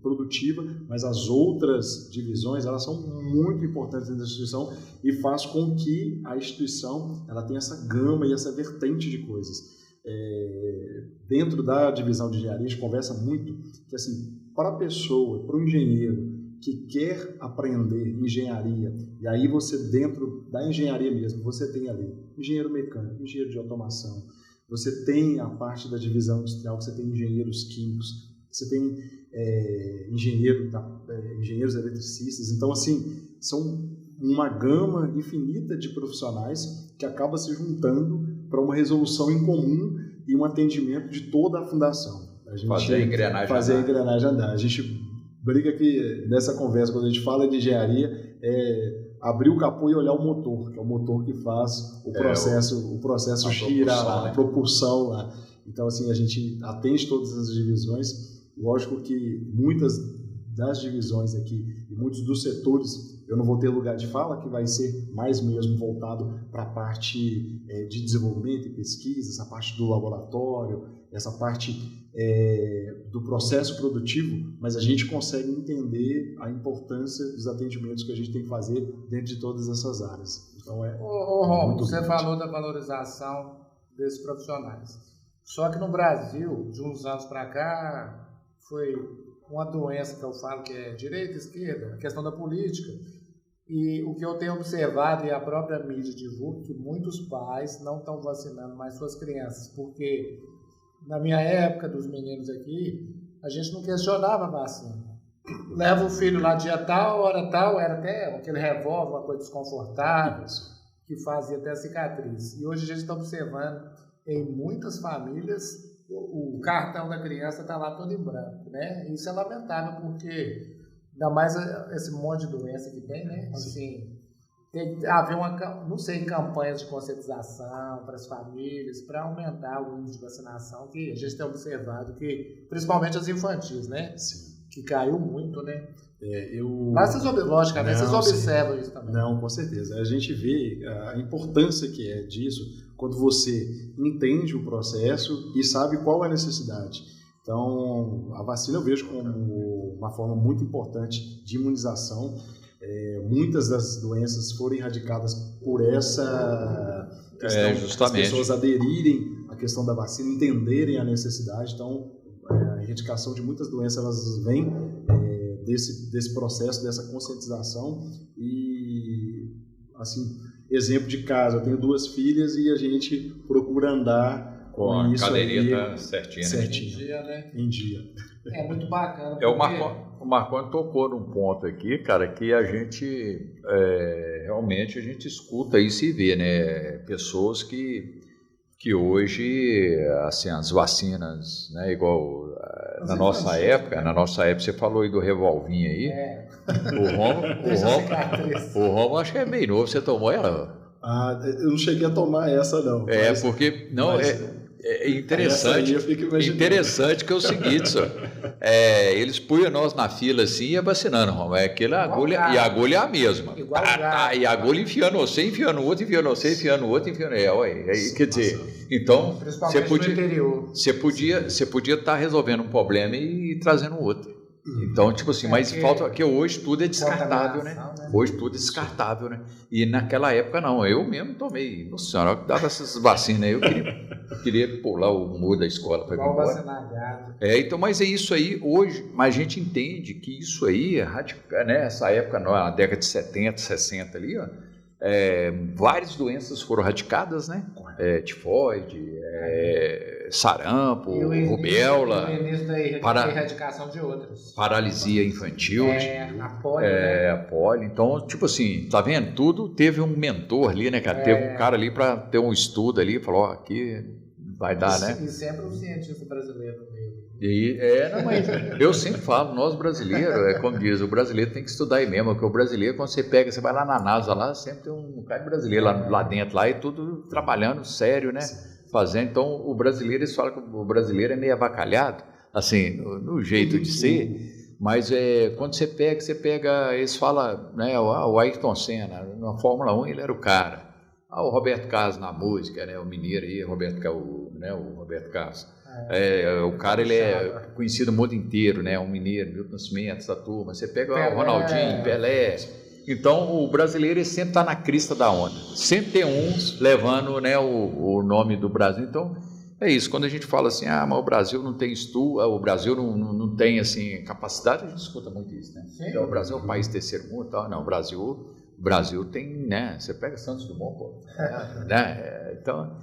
produtiva, mas as outras divisões, elas são muito importantes dentro da instituição e faz com que a instituição ela tenha essa gama e essa vertente de coisas. Dentro da divisão de engenharia, a gente conversa muito que, assim, para a pessoa, para o engenheiro que quer aprender engenharia, e aí você, dentro da engenharia mesmo, você tem ali engenheiro mecânico, engenheiro de automação, você tem a parte da divisão industrial, você tem engenheiros químicos, você tem engenheiros eletricistas. Então, assim, são uma gama infinita de profissionais que acaba se juntando para uma resolução em comum e um atendimento de toda a fundação. Fazer a engrenagem andar. A gente briga que nessa conversa, quando a gente fala de engenharia, abrir o capô e olhar o motor, que é o motor que faz o processo girar lá, a propulsão lá. Então, assim, a gente atende todas as divisões. Lógico que muitas das divisões aqui e muitos dos setores eu não vou ter lugar de fala, que vai ser mais mesmo voltado para a parte de desenvolvimento e pesquisa, essa parte do laboratório, essa parte do processo produtivo, mas a gente consegue entender a importância dos atendimentos que a gente tem que fazer dentro de todas essas áreas. Então, Rom, você falou da valorização desses profissionais. Só que no Brasil, de uns anos para cá, foi uma doença que eu falo que é direita e esquerda, a questão da política. E o que eu tenho observado, e a própria mídia divulga, que muitos pais não estão vacinando mais suas crianças, porque na minha época, dos meninos aqui, a gente não questionava a vacina. Leva o filho lá dia tal, hora tal, era até aquele revólver, uma coisa desconfortável, que fazia até cicatriz. E hoje a gente está observando, em muitas famílias, o cartão da criança está lá todo em branco, né? Isso é lamentável, porque ainda mais esse monte de doença que tem, né? Assim, tem que haver campanhas de conscientização para as famílias, para aumentar o índice de vacinação, que a gente tem observado, que principalmente as infantis, né? Sim. Que caiu muito, né? Mas logicamente, vocês observam isso também. Não, com certeza. A gente vê a importância que é disso quando você entende o processo e sabe qual é a necessidade. Então, a vacina eu vejo como uma forma muito importante de imunização. Muitas das doenças foram erradicadas por essa questão, justamente. As pessoas aderirem à questão da vacina, entenderem a necessidade. Então, a erradicação de muitas doenças, elas vêm desse processo, dessa conscientização. E, assim, exemplo de casa, eu tenho 2 filhas e a gente procura andar com a cadeirinha certinha. Em dia, né? Em dia. É muito bacana. O Marconi tocou num ponto aqui, cara, que a gente realmente a gente escuta isso e vê, né? Pessoas que hoje, assim, as vacinas, né, igual na nossa época você falou aí do revolvinho aí. O Romo acho que é bem novo, você tomou ela? Eu não cheguei a tomar essa não. Porque não é interessante. Interessante que é o seguinte, só. Eles punham nós na fila assim e ia vacinando, Romo. Aquela agulha, e a agulha é a mesma. E a agulha enfiando você, enfiando o outro, enfiando você, enfiando o outro, enfiando. Quer dizer, então você podia estar resolvendo um problema e trazendo outro. Então, tipo assim, mas falta que hoje tudo é descartável, né? Hoje tudo é descartável, né? E naquela época não, eu mesmo tomei. Nossa senhora, que dava essas vacinas aí, eu queria pular o muro da escola para ir embora. Então, mas é isso aí hoje, mas a gente entende que isso aí é radical, né? Essa época, na década de 70, 60 ali, ó, várias doenças foram erradicadas, né? Tifoide, sarampo, rubéola, erradicação de outras. Paralisia infantil, a polio, a polio. Então, tipo assim, tá vendo? Tudo teve um mentor ali, né, cara? Teve um cara ali para ter um estudo ali, falou, aqui vai dar, né? E sempre um cientista brasileiro mesmo. Mas eu sempre falo, nós brasileiros, como diz, o brasileiro tem que estudar aí mesmo, porque o brasileiro, quando você vai lá na NASA, lá sempre tem um cara de brasileiro lá dentro, lá e tudo trabalhando sério, né? Fazendo. Então, o brasileiro, eles falam que o brasileiro é meio avacalhado. assim, no jeito de ser. Mas quando você pega, eles falam, né, o Ayrton Senna, na Fórmula 1 ele era o cara. O Roberto Carlos na música, né, o mineiro aí, o Roberto Carlos. O cara, ele é conhecido no mundo inteiro, né, um mineiro, Milton Nascimento, essa turma. Você pega o Ronaldinho, Pelé. Então, o brasileiro ele sempre está na crista da onda. Sempre tem uns levando, né, o nome do Brasil. Então, é isso. Quando a gente fala assim, mas o Brasil não tem estudo, o Brasil não tem, assim, capacidade, a gente escuta muito isso, né? Então, o Brasil é um país terceiro mundo e tal. Não, o Brasil tem, né? Você pega Santos Dumont, pô. Né? Então,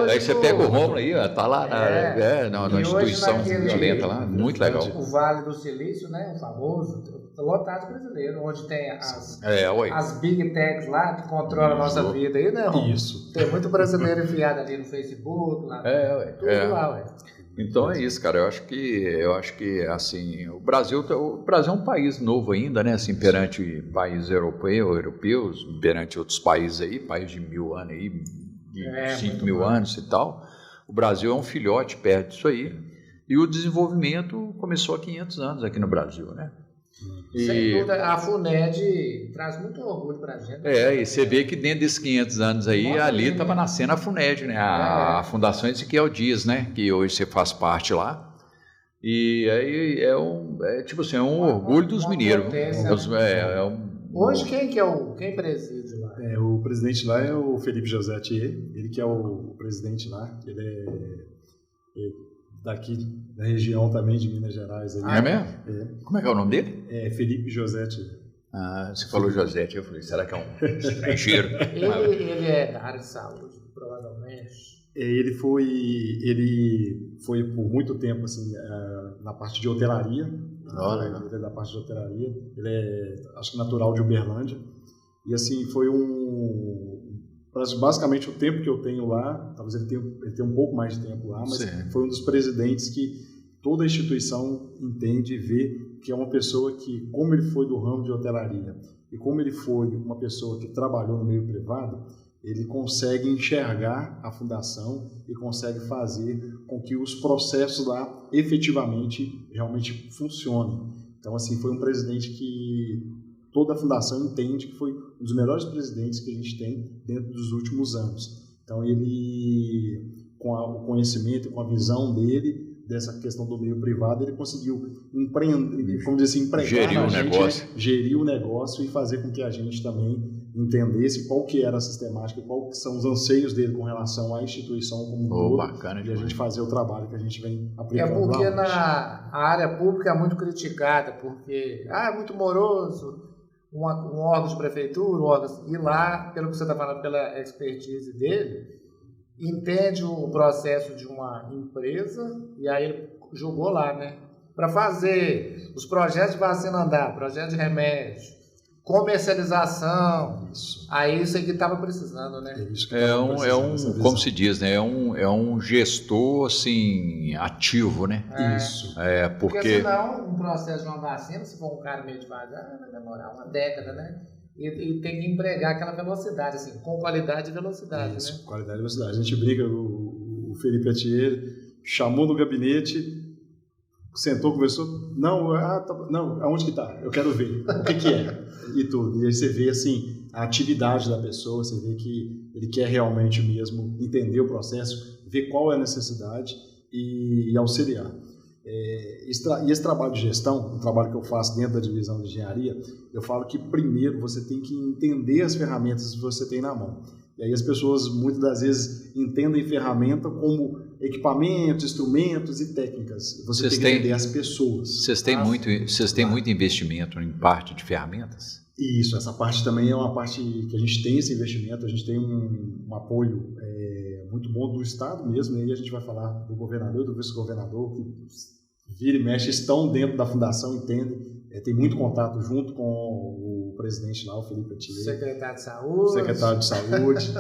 aí você pega o Rômulo aí, ó, tá lá na instituição violenta lá, muito legal. O Vale do Silício, né? O famoso, lotado brasileiro, onde tem as Big Techs lá que controlam a nossa vida aí, né, Rômulo? Isso. Tem muito brasileiro enfiado ali no Facebook, lá. Tudo lá, ué. Então é isso, cara. Eu acho que assim, o Brasil é um país novo ainda, né? Assim, perante países europeus, perante outros países aí, países de 1000 anos aí, de 5.000 anos e tal. O Brasil é um filhote perto disso aí. E o desenvolvimento começou há 500 anos aqui no Brasil, né? Sem dúvida, a FUNED traz muito orgulho pra gente. E você vê que dentro desses 500 anos aí, ali estava nascendo a FUNED, né? A Fundação Ezequiel Dias, né? Que hoje você faz parte lá. E aí tipo assim, é um orgulho dos mineiros. Hoje quem preside lá? O presidente lá é o Felipe José Thier, ele que é o presidente lá. Ele é daqui da região também de Minas Gerais. É mesmo? Como é que é o nome dele? Felipe José Thier. Você falou José Thier, eu falei, será que é um estrangeiro? Ele é da área de saúde, provavelmente. Ele foi por muito tempo assim, na parte de hotelaria. Ele é da parte de hotelaria. Ele é, acho que natural de Uberlândia. E assim, foi basicamente o tempo que eu tenho lá, talvez ele tenha um pouco mais de tempo lá, mas foi um dos presidentes que toda a instituição entende e vê que é uma pessoa que, como ele foi do ramo de hotelaria e como ele foi uma pessoa que trabalhou no meio privado, ele consegue enxergar a fundação e consegue fazer com que os processos lá efetivamente realmente funcionem. Então, assim, foi um presidente que toda a fundação entende que foi um dos melhores presidentes que a gente tem dentro dos últimos anos. Então, ele, com o conhecimento e com a visão dele, dessa questão do meio privado, ele conseguiu empreender, como dizer assim, gerir o negócio e fazer com que a gente também entendesse qual que era a sistemática, quais são os anseios dele com relação à instituição como um todo, bacana, e a gente fazer o trabalho que a gente vem aplicando. Porque a área pública é muito criticada, porque é muito moroso, um órgão de prefeitura, e lá, pelo que você está falando, pela expertise dele, entende o processo de uma empresa, e aí ele jogou lá, né? Para fazer os projetos de vacina andar, projeto de remédio, comercialização, aí isso aí que estava precisando, né? Como se diz, né? É um gestor, assim, ativo, né? Isso. Porque senão, um processo de uma vacina, se for um cara meio devagar, vai demorar uma década, né? E tem que empregar aquela velocidade, assim, com qualidade e velocidade, né? Qualidade e velocidade. A gente briga, o Felipe Atier chamou no gabinete, sentou, conversou, não, aonde que tá? Eu quero ver, o que é? E tudo. E aí você vê, assim, a atividade da pessoa, você vê que ele quer realmente mesmo entender o processo, ver qual é a necessidade e auxiliar. E esse trabalho de gestão, o trabalho que eu faço dentro da divisão de engenharia, eu falo que primeiro você tem que entender as ferramentas que você tem na mão. E aí as pessoas muitas das vezes entendem ferramenta como equipamentos, instrumentos e técnicas. Você tem que entender as pessoas. Vocês têm muito investimento em parte de ferramentas? Isso, essa parte também é uma parte que a gente tem esse investimento, a gente tem um apoio muito bom do Estado mesmo, e aí a gente vai falar do governador e do vice-governador, que vira e mexe, estão dentro da fundação, entendem, tem muito contato junto com o presidente lá, o Felipe Atier. Secretário de Saúde.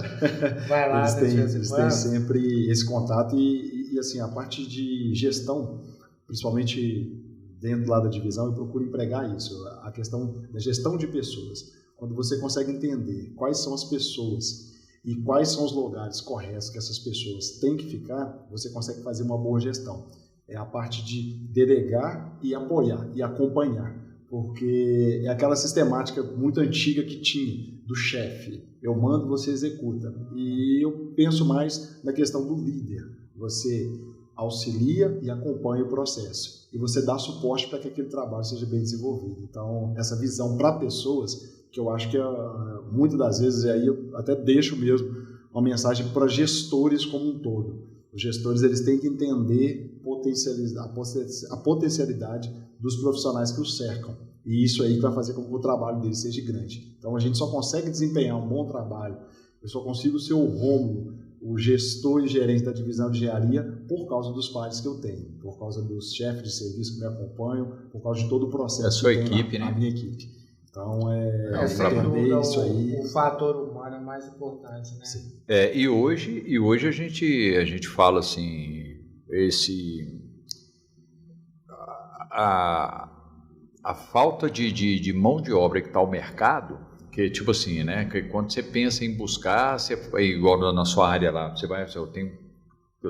Vai lá, eles têm sempre esse contato e assim, a parte de gestão, principalmente dentro lá da divisão, eu procuro empregar isso, a questão da gestão de pessoas. Quando você consegue entender quais são as pessoas e quais são os lugares corretos que essas pessoas têm que ficar, você consegue fazer uma boa gestão. é a parte de delegar e apoiar e acompanhar, porque é aquela sistemática muito antiga que tinha do chefe, eu mando, você executa, e eu penso mais na questão do líder, você auxilia e acompanha o processo, e você dá suporte para que aquele trabalho seja bem desenvolvido. Então, essa visão para pessoas, que eu acho que muitas das vezes, e aí eu até deixo mesmo uma mensagem para gestores como um todo. Os gestores, eles têm que entender a potencialidade dos profissionais que os cercam, e isso aí que vai fazer com que o trabalho deles seja grande. Então, a gente só consegue desempenhar um bom trabalho, eu só consigo ser o Rômulo, o gestor e gerente da divisão de engenharia, por causa dos pares que eu tenho, por causa dos chefes de serviço que me acompanham, por causa de todo o processo a sua equipe, né? A minha equipe. Então, sem dúvida, isso aí. O fator humano é mais importante, né? Sim. E hoje a gente fala assim, a falta de mão de obra que está ao mercado, que tipo assim, né? Que quando você pensa em buscar, igual na sua área lá, você vai, eu tenho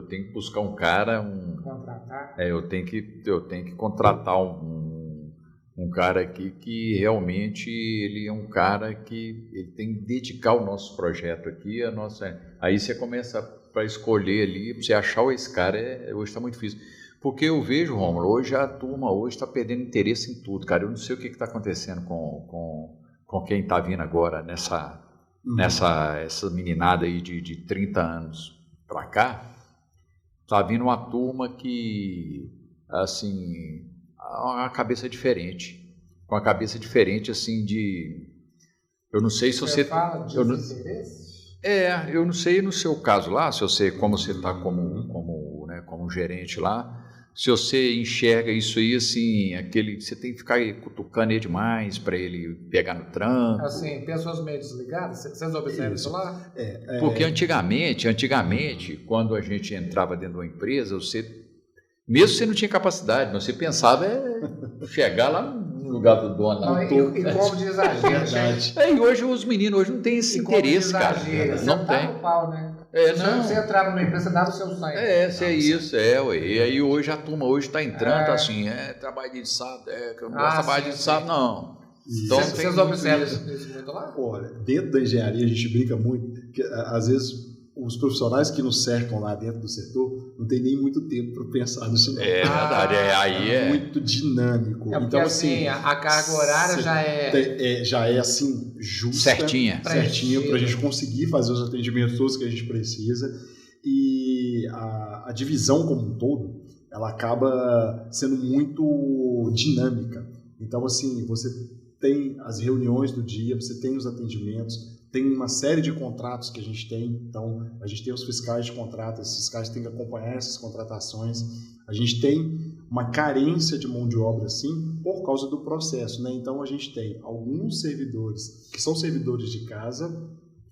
que buscar um cara, Contratar. eu tenho que contratar um cara aqui que realmente ele é um cara que ele tem que dedicar o nosso projeto aqui, aí você começa para escolher ali, para você achar esse cara, hoje está muito difícil. Porque eu vejo, Rômulo, hoje a turma está perdendo interesse em tudo, cara. Eu não sei o que está acontecendo com quem está vindo agora essa meninada aí de 30 anos para cá. Está vindo uma turma que, assim, uma cabeça diferente. Com a cabeça diferente, assim, eu não sei se você... fala de interesse? Eu não sei no seu caso lá, se você, como você está como gerente lá, se você enxerga isso aí, assim, você tem que ficar cutucando ele demais para ele pegar no tranco. Assim, pessoas meio desligadas, vocês observam isso lá? Porque antigamente, quando a gente entrava dentro de uma empresa, mesmo você não tinha capacidade, mas você pensava chegar lá no lugar do dono. E como de exagero. E hoje os meninos não têm esse interesse, cara. Não tem. No pau, né? Não. Você entrava numa empresa, dava o seu sangue. E aí hoje a turma está entrando assim, trabalho de sábado, que eu não gosto de trabalho de sábado, não. Então, vocês observam isso muito lá? Olha, dentro da engenharia a gente brinca muito, que às vezes os profissionais que nos cercam lá dentro do setor não tem nem muito tempo para pensar nisso. Não. É verdade, aí é muito dinâmico. Porque, então, assim, a carga horária já é assim, justa, certinha para a gente conseguir fazer os atendimentos todos que a gente precisa. E a divisão como um todo, ela acaba sendo muito dinâmica. Então, assim, você tem as reuniões do dia, você tem os atendimentos, tem uma série de contratos que a gente tem. Então, a gente tem os fiscais de contrato, esses fiscais têm que acompanhar essas contratações. A gente tem uma carência de mão de obra, sim, por causa do processo, né? Então, a gente tem alguns servidores que são servidores de casa,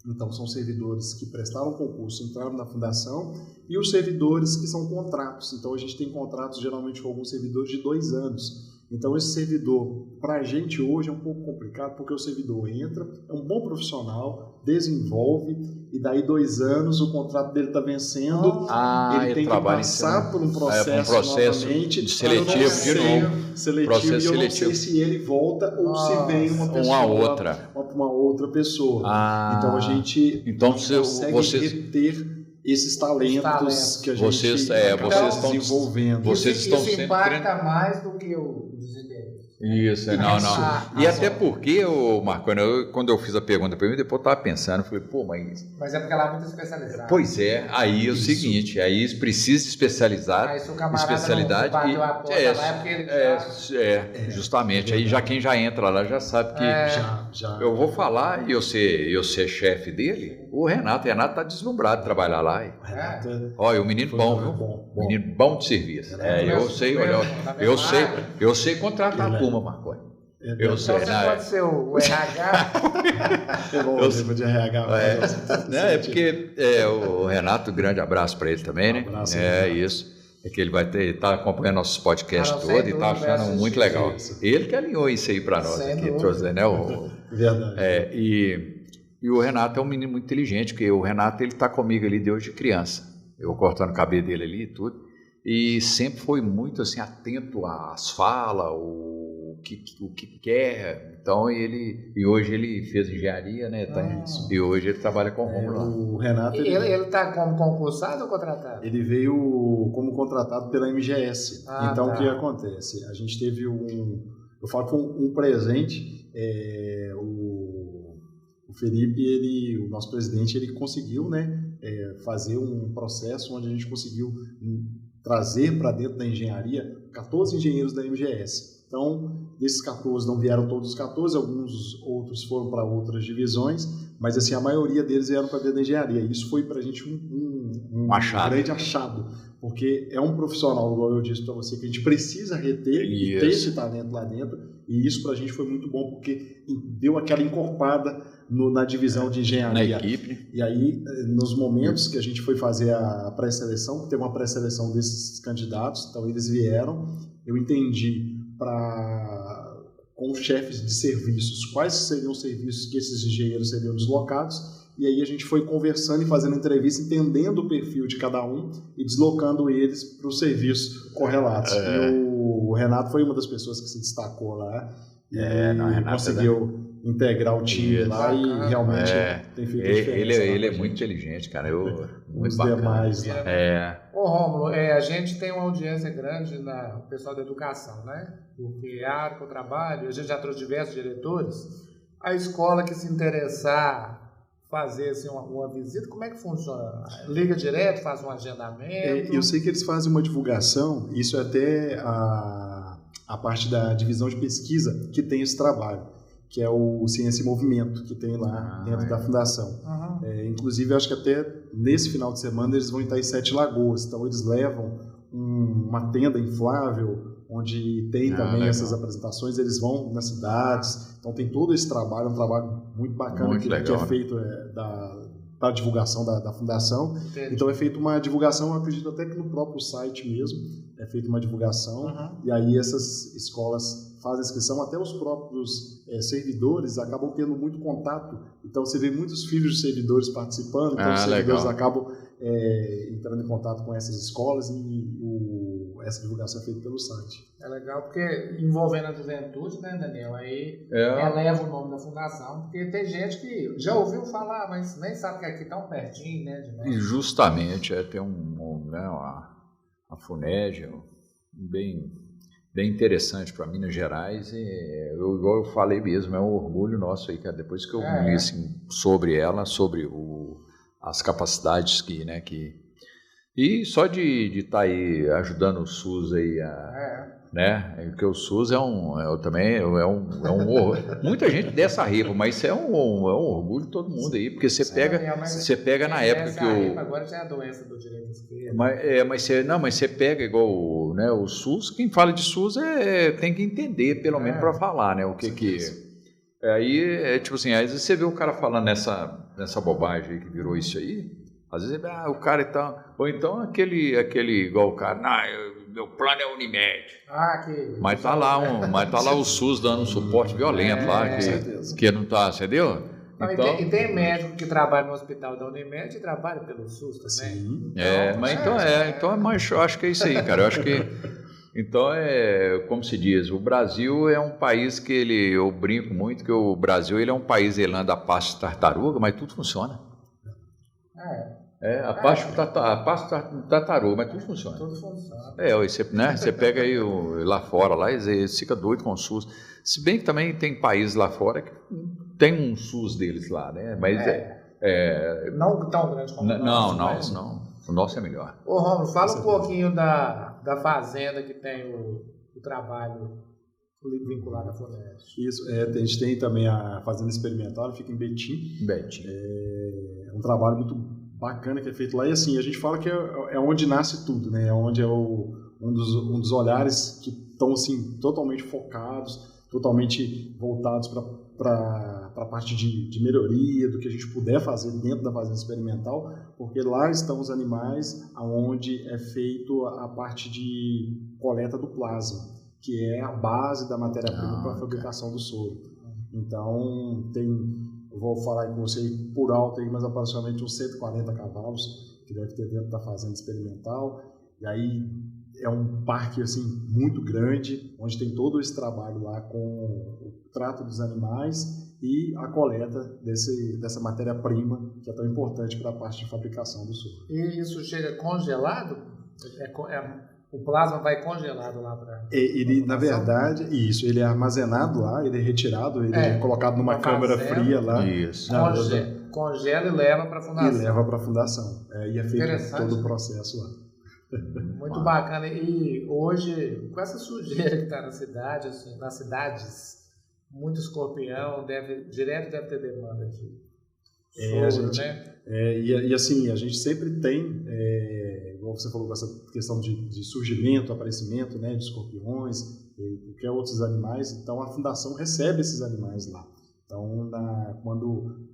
então são servidores que prestaram concurso, entraram na fundação, e os servidores que são contratos. Então, a gente tem contratos geralmente com alguns servidores de 2 anos. Então, esse servidor, para a gente hoje, é um pouco complicado, porque o servidor entra, é um bom profissional, desenvolve, e daí 2 anos o contrato dele está vencendo, ele tem que passar por um processo novamente, seletivo de novo. E eu não sei se ele volta ou se vem uma outra pessoa. Então, a gente consegue reter esses talentos que a gente está desenvolvendo. Isso impacta mais do que o desempenho. Isso, não. E até porque, Marconi, quando eu fiz a pergunta para mim, depois eu estava pensando, falei, Mas é porque ela é muito especializada. Pois é, aí é o seguinte, aí precisa de especializar, especialidade. Não bateu a porta lá, é porque ele justamente, aí já quem já entra lá já sabe que eu vou falar e eu ser chefe dele. O Renato está deslumbrado de trabalhar lá. Olha, o menino bom, viu? Menino bom de serviço. Eu sei contratar a turma, Marconi. Então você pode ser o RH. Eu de RH. É porque o Renato, grande abraço para ele também, né? Isso. É que ele vai estar acompanhando nossos podcasts todos e está achando muito legal. Ele que alinhou isso aí para nós aqui, trouxe, né? Verdade. E o Renato é um menino muito inteligente, porque o Renato ele está comigo ali desde criança. Eu cortando o cabelo dele ali e tudo. e sempre foi muito assim atento às falas, o que quer. Então e hoje ele fez engenharia, né? E hoje ele trabalha com o Rômulo lá. O Renato Ele está como concursado ou contratado? ele veio como contratado pela MGS. Então tá. o que acontece? A gente teve eu falo que foi um presente. O Felipe, o nosso presidente, ele conseguiu, né, fazer um processo onde a gente conseguiu trazer para dentro da engenharia 14 engenheiros da MGS. Então, desses 14, não vieram todos os 14, alguns outros foram para outras divisões, mas assim, a maioria deles vieram para dentro da engenharia. Isso foi para a gente um grande achado, porque é um profissional, igual eu disse para você, que a gente precisa reter e ter esse talento lá dentro, e isso para a gente foi muito bom, porque deu aquela encorpada na divisão de engenharia. Na equipe. E aí, nos momentos que a gente foi fazer a pré-seleção, teve uma pré-seleção desses candidatos, então eles vieram, eu entendi com os chefes de serviços quais seriam os serviços que esses engenheiros seriam deslocados, e aí a gente foi conversando e fazendo entrevista, entendendo o perfil de cada um e deslocando eles para os serviços correlatos. E o Renato foi uma das pessoas que se destacou lá e conseguiu integrar o time lá e realmente tem feito a diferença. Ele é muito inteligente, cara. Muito os bacana. demais lá. Ô Rômulo, a gente tem uma audiência grande no pessoal da educação, né? Porque a área que eu trabalho, a gente já trouxe diversos diretores, a escola que se interessar fazer assim, uma visita, como é que funciona? Liga direto, faz um agendamento? Eu sei que eles fazem uma divulgação, isso é até a parte da divisão de pesquisa que tem esse trabalho, que é o Ciência e Movimento, que tem lá dentro da fundação. Inclusive, acho que até nesse final de semana eles vão estar em Sete Lagoas, então eles levam uma tenda inflável, onde tem também essas apresentações, eles vão nas cidades, então tem todo esse trabalho, um trabalho muito bacana que é feito para a divulgação da fundação. Entendi. Então é feita uma divulgação, eu acredito até que no próprio site mesmo, é feita uma divulgação, e aí essas escolas fazem inscrição, até os próprios servidores acabam tendo muito contato, então você vê muitos filhos de servidores participando, então os servidores acabam entrando em contato com essas escolas e essa divulgação é feita pelo site. É legal porque envolvendo a juventude, né, Daniel, aí eleva o nome da fundação, porque tem gente que já ouviu falar, mas nem sabe que aqui tão pertinho, né? E justamente, tem a FUNED, bem interessante para Minas Gerais, e igual eu falei mesmo, é um orgulho nosso aí, cara, depois que eu li assim, sobre ela, sobre as capacidades e só de estar aí ajudando o SUS aí né? Porque o SUS muita gente dessa rifa, mas isso é um orgulho de todo mundo aí, porque você pega na época que agora já é a doença do direito esquerdo. Mas você pega igual o SUS, quem fala de SUS tem que entender, pelo menos para falar, né? O que aí tipo assim, às vezes você vê o cara falando nessa bobagem aí que virou isso aí, às vezes o cara tá, ou então aquele igual o cara, meu plano é Unimed. Mas tá lá o SUS dando um suporte violento lá, que não tá, entendeu? Então, e tem médico que trabalha no hospital da Unimed e trabalha pelo SUS também. Sim. Mas eu acho que é isso aí, cara. Eu acho que então como se diz, o Brasil é um país que eu brinco muito que o Brasil ele é um país ele anda a passo de tartaruga, mas tudo funciona. A passo de tartaruga, mas tudo funciona. Tudo funciona. Você pega aí lá fora, lá, e fica doido com o SUS. Se bem que também tem países lá fora que tem um SUS deles lá, né? Mas não tão grande como o nosso. Não. O nosso é melhor. Ô, Rômulo, fala um pouquinho da fazenda que tem o trabalho vinculado à FUNEST. Isso, a gente tem também a fazenda experimental, fica em Betim. É um trabalho muito bacana que é feito lá, e assim, a gente fala que é onde nasce tudo, né? É onde um dos olhares que estão assim, totalmente focados, totalmente voltados para a parte de melhoria, do que a gente puder fazer dentro da fazenda experimental, porque lá estão os animais onde é feito a parte de coleta do plasma, que é a base da matéria-prima para a fabricação do soro. Então, eu vou falar com você por alto aí, mas aproximadamente uns 140 cavalos que deve ter dentro da fazenda experimental. E aí é um parque assim, muito grande, onde tem todo esse trabalho lá com o trato dos animais e a coleta dessa matéria-prima que é tão importante para a parte de fabricação do soro. E isso chega congelado? O plasma vai congelado lá para... Ele, na verdade, ele é armazenado lá, ele é retirado, ele é colocado numa câmara fria lá. Isso. Congela e leva para a fundação. E leva para a fundação. E é feito todo o processo lá. Muito bacana. E hoje, com essa sujeira que está na cidade, assim, nas cidades, muito escorpião, direto deve ter demanda de soro, né? E assim, a gente sempre tem, igual você falou, com essa questão de surgimento, aparecimento, né, de escorpiões e qualquer outros animais. Então a fundação recebe esses animais lá. Então quando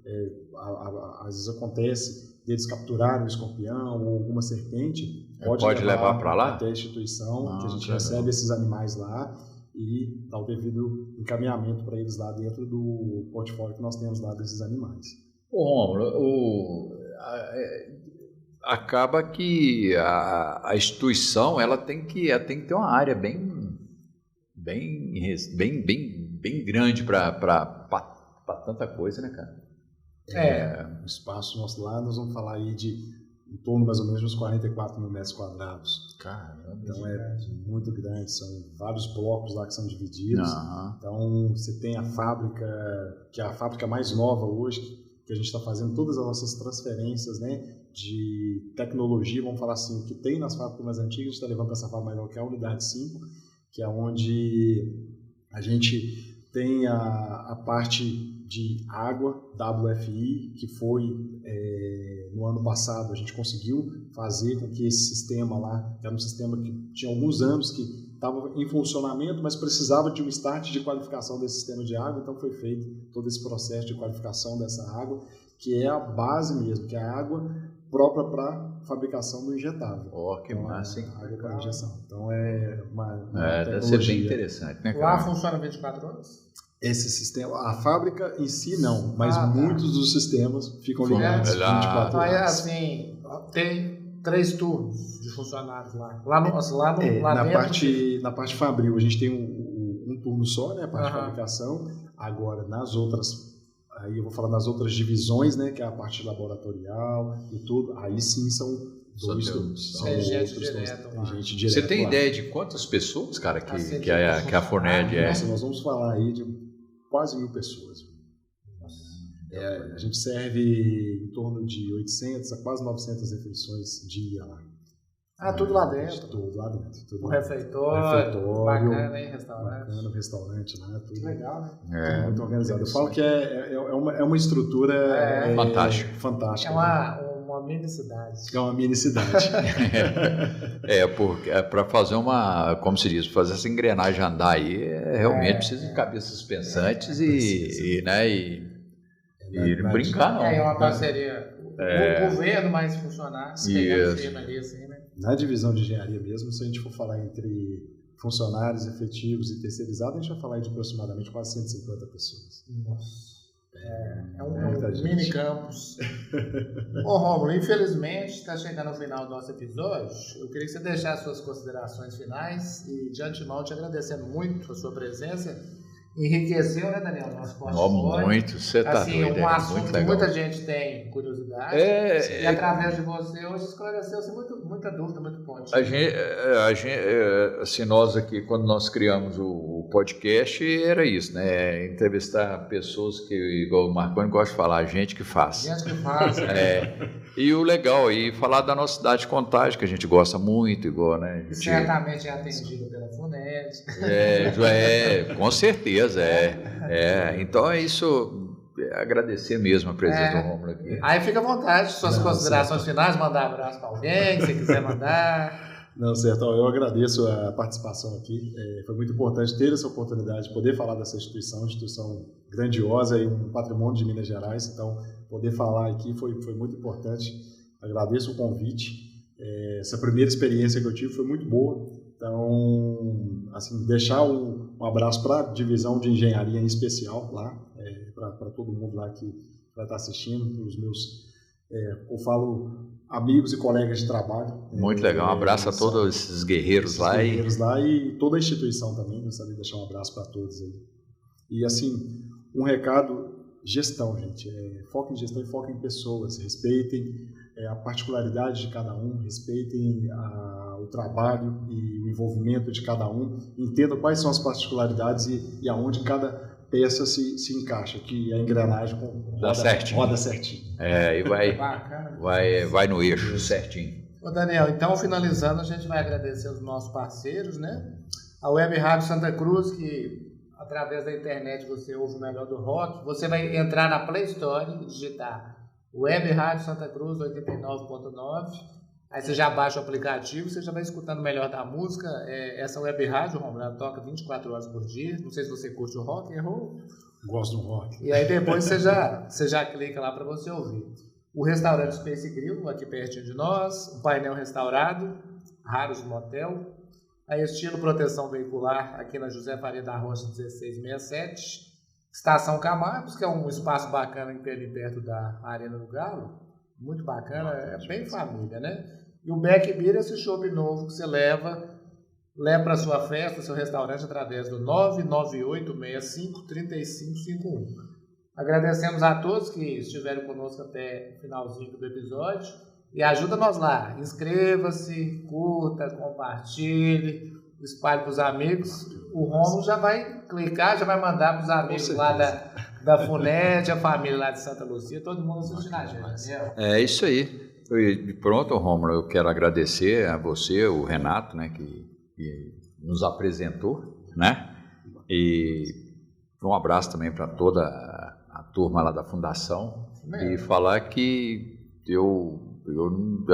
às vezes acontece deles capturarem um escorpião ou alguma serpente, pode levar para lá até a instituição, que a gente recebe esses animais lá e dá o devido encaminhamento para eles lá dentro do portfólio que nós temos lá desses animais. Acaba que a instituição ela tem que ter uma área bem grande para tanta coisa, né, cara? O espaço nosso lá, nós vamos falar aí de em torno mais ou menos uns 44 mil metros quadrados. Caramba, então é muito grande, são vários blocos lá que são divididos. Então você tem a fábrica, que é a fábrica mais nova hoje, que a gente está fazendo todas as nossas transferências, né, de tecnologia, vamos falar assim, o que tem nas fábricas mais antigas, a gente está levando para essa fábrica mais nova, que é a Unidade 5, que é onde a gente tem a parte de água, WFI, que foi no ano passado, a gente conseguiu fazer com que esse sistema lá, que era um sistema que tinha alguns anos que estava em funcionamento, mas precisava de um start de qualificação desse sistema de água, então foi feito todo esse processo de qualificação dessa água, que é a base mesmo, que é a água própria para fabricação do injetável. Que massa, hein? Água para injeção. Então é uma deve ser bem interessante, né, cara? Lá funciona 24 horas? Esse sistema, a fábrica em si não, mas muitos dos sistemas ficam ligados 24 horas. Então assim, tem 3 turnos de funcionários lá. Na parte fabril, a gente tem um turno só, né, a parte de fabricação. Agora, nas outras, aí eu vou falar nas outras divisões, né, que é a parte laboratorial e tudo, aí sim são 2 turnos. Tem gente direto lá. Você tem ideia de quantas pessoas, cara, que a Forned é? Nossa, nós vamos falar aí de quase 1.000 pessoas. A gente serve em torno de 800 a quase 900 refeições dia lá. Tudo lá dentro? Tudo lá dentro. O refeitório, bacana, hein? Restaurante. Bacana, restaurante lá. Tudo legal, né? Muito organizado. Eu falo que é uma estrutura fantástica. É uma mini cidade. É uma mini cidade. Porque para fazer como se diz, fazer essa engrenagem andar aí, realmente precisa de cabeças pensantes e brincar, não. É uma parceria. O governo mais funcionários, pegar ali assim, né? Na divisão de engenharia mesmo, se a gente for falar entre funcionários efetivos e terceirizados, a gente vai falar de aproximadamente quase 150 pessoas. Nossa. É um mini campus. Rômulo, infelizmente está chegando ao final do nosso episódio. Eu queria que você deixasse suas considerações finais e de antemão te agradecendo muito a sua presença. Enriqueceu, né, Daniel? Nosso portfólio. Muito, você está doido. Um assunto que muita gente tem curiosidade. E através de você hoje esclareceu-se muita dúvida, muito ponto. Assim, nós aqui, quando nós criamos o podcast, era isso, né? Entrevistar pessoas que, igual o Marconi gosta de falar, gente que faz. Gente que faz. E o legal, falar da nossa cidade de Contagem, que a gente gosta muito, igual, né? Certamente é atendido pela FUNED. Com certeza. Então é isso, agradecer mesmo a presença do Rômulo aqui. Aí fica à vontade, suas considerações finais, mandar um abraço para alguém, se quiser mandar. Não, certo, eu agradeço a participação aqui, foi muito importante ter essa oportunidade de poder falar dessa instituição grandiosa e um patrimônio de Minas Gerais, então poder falar aqui foi muito importante, agradeço o convite, essa primeira experiência que eu tive foi muito boa. Então, assim, deixar um abraço para a divisão de engenharia em especial lá, para todo mundo lá que vai estar assistindo, para os meus eu falo amigos e colegas de trabalho. Muito legal, um abraço a todos esses guerreiros lá. E toda a instituição também, gostaria de deixar um abraço para todos aí. E assim, um recado, gestão, gente. Foca em gestão e foca em pessoas. Respeitem a particularidade de cada um, respeitem o trabalho e o envolvimento de cada um, entendam quais são as particularidades e aonde cada peça se encaixa, que a engrenagem roda certinho. E vai no eixo certinho. Ô Daniel, então finalizando, a gente vai agradecer os nossos parceiros, né? A Web Rádio Santa Cruz, que através da internet você ouve o melhor do rock. Você vai entrar na Play Store e digitar Web Rádio Santa Cruz 89.9. Aí você já baixa o aplicativo, você já vai escutando o melhor da música. Essa Web Rádio, Romulo, ela toca 24 horas por dia. Não sei se você curte o rock, errou? Gosto do rock. E aí depois você já clica lá para você ouvir. O restaurante Space Grill, aqui pertinho de nós. Um painel restaurado, Raros Motel. A Estilo Proteção Veicular, aqui na José Faria da Rocha 1667. Estação Camargos, que é um espaço bacana ali perto da Arena do Galo. Muito bacana, é bem família, né? E o Beck Beer, esse chopp novo que você leva para sua festa, seu restaurante, através do 998653551. Agradecemos a todos que estiveram conosco até o finalzinho do episódio. E ajuda nós lá. Inscreva-se, curta, compartilhe, espalhe para os amigos. O Romulo já vai clicar, já vai mandar para os amigos lá da FUNED, a família lá de Santa Luzia, todo mundo assistindo a gente. É isso aí. Pronto, Romulo, eu quero agradecer a você, o Renato, né, que nos apresentou, né? E um abraço também para toda a turma lá da Fundação. E falar que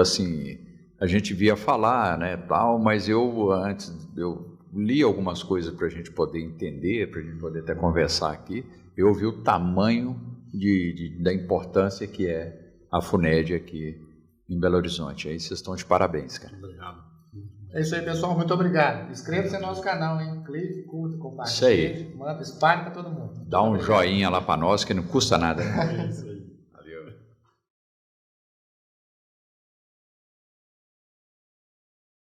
assim, a gente via falar, né, tal, mas antes eu li algumas coisas para a gente poder entender, para a gente poder até conversar aqui. Eu vi o tamanho da importância que é a FUNED aqui em Belo Horizonte. Aí vocês estão de parabéns, cara. Obrigado. É isso aí, pessoal. Muito obrigado. Inscreva-se no nosso canal, hein? Clique, curta, compartilhe, manda, espalhe para todo mundo. Dá um joinha lá para nós que não custa nada. É isso aí.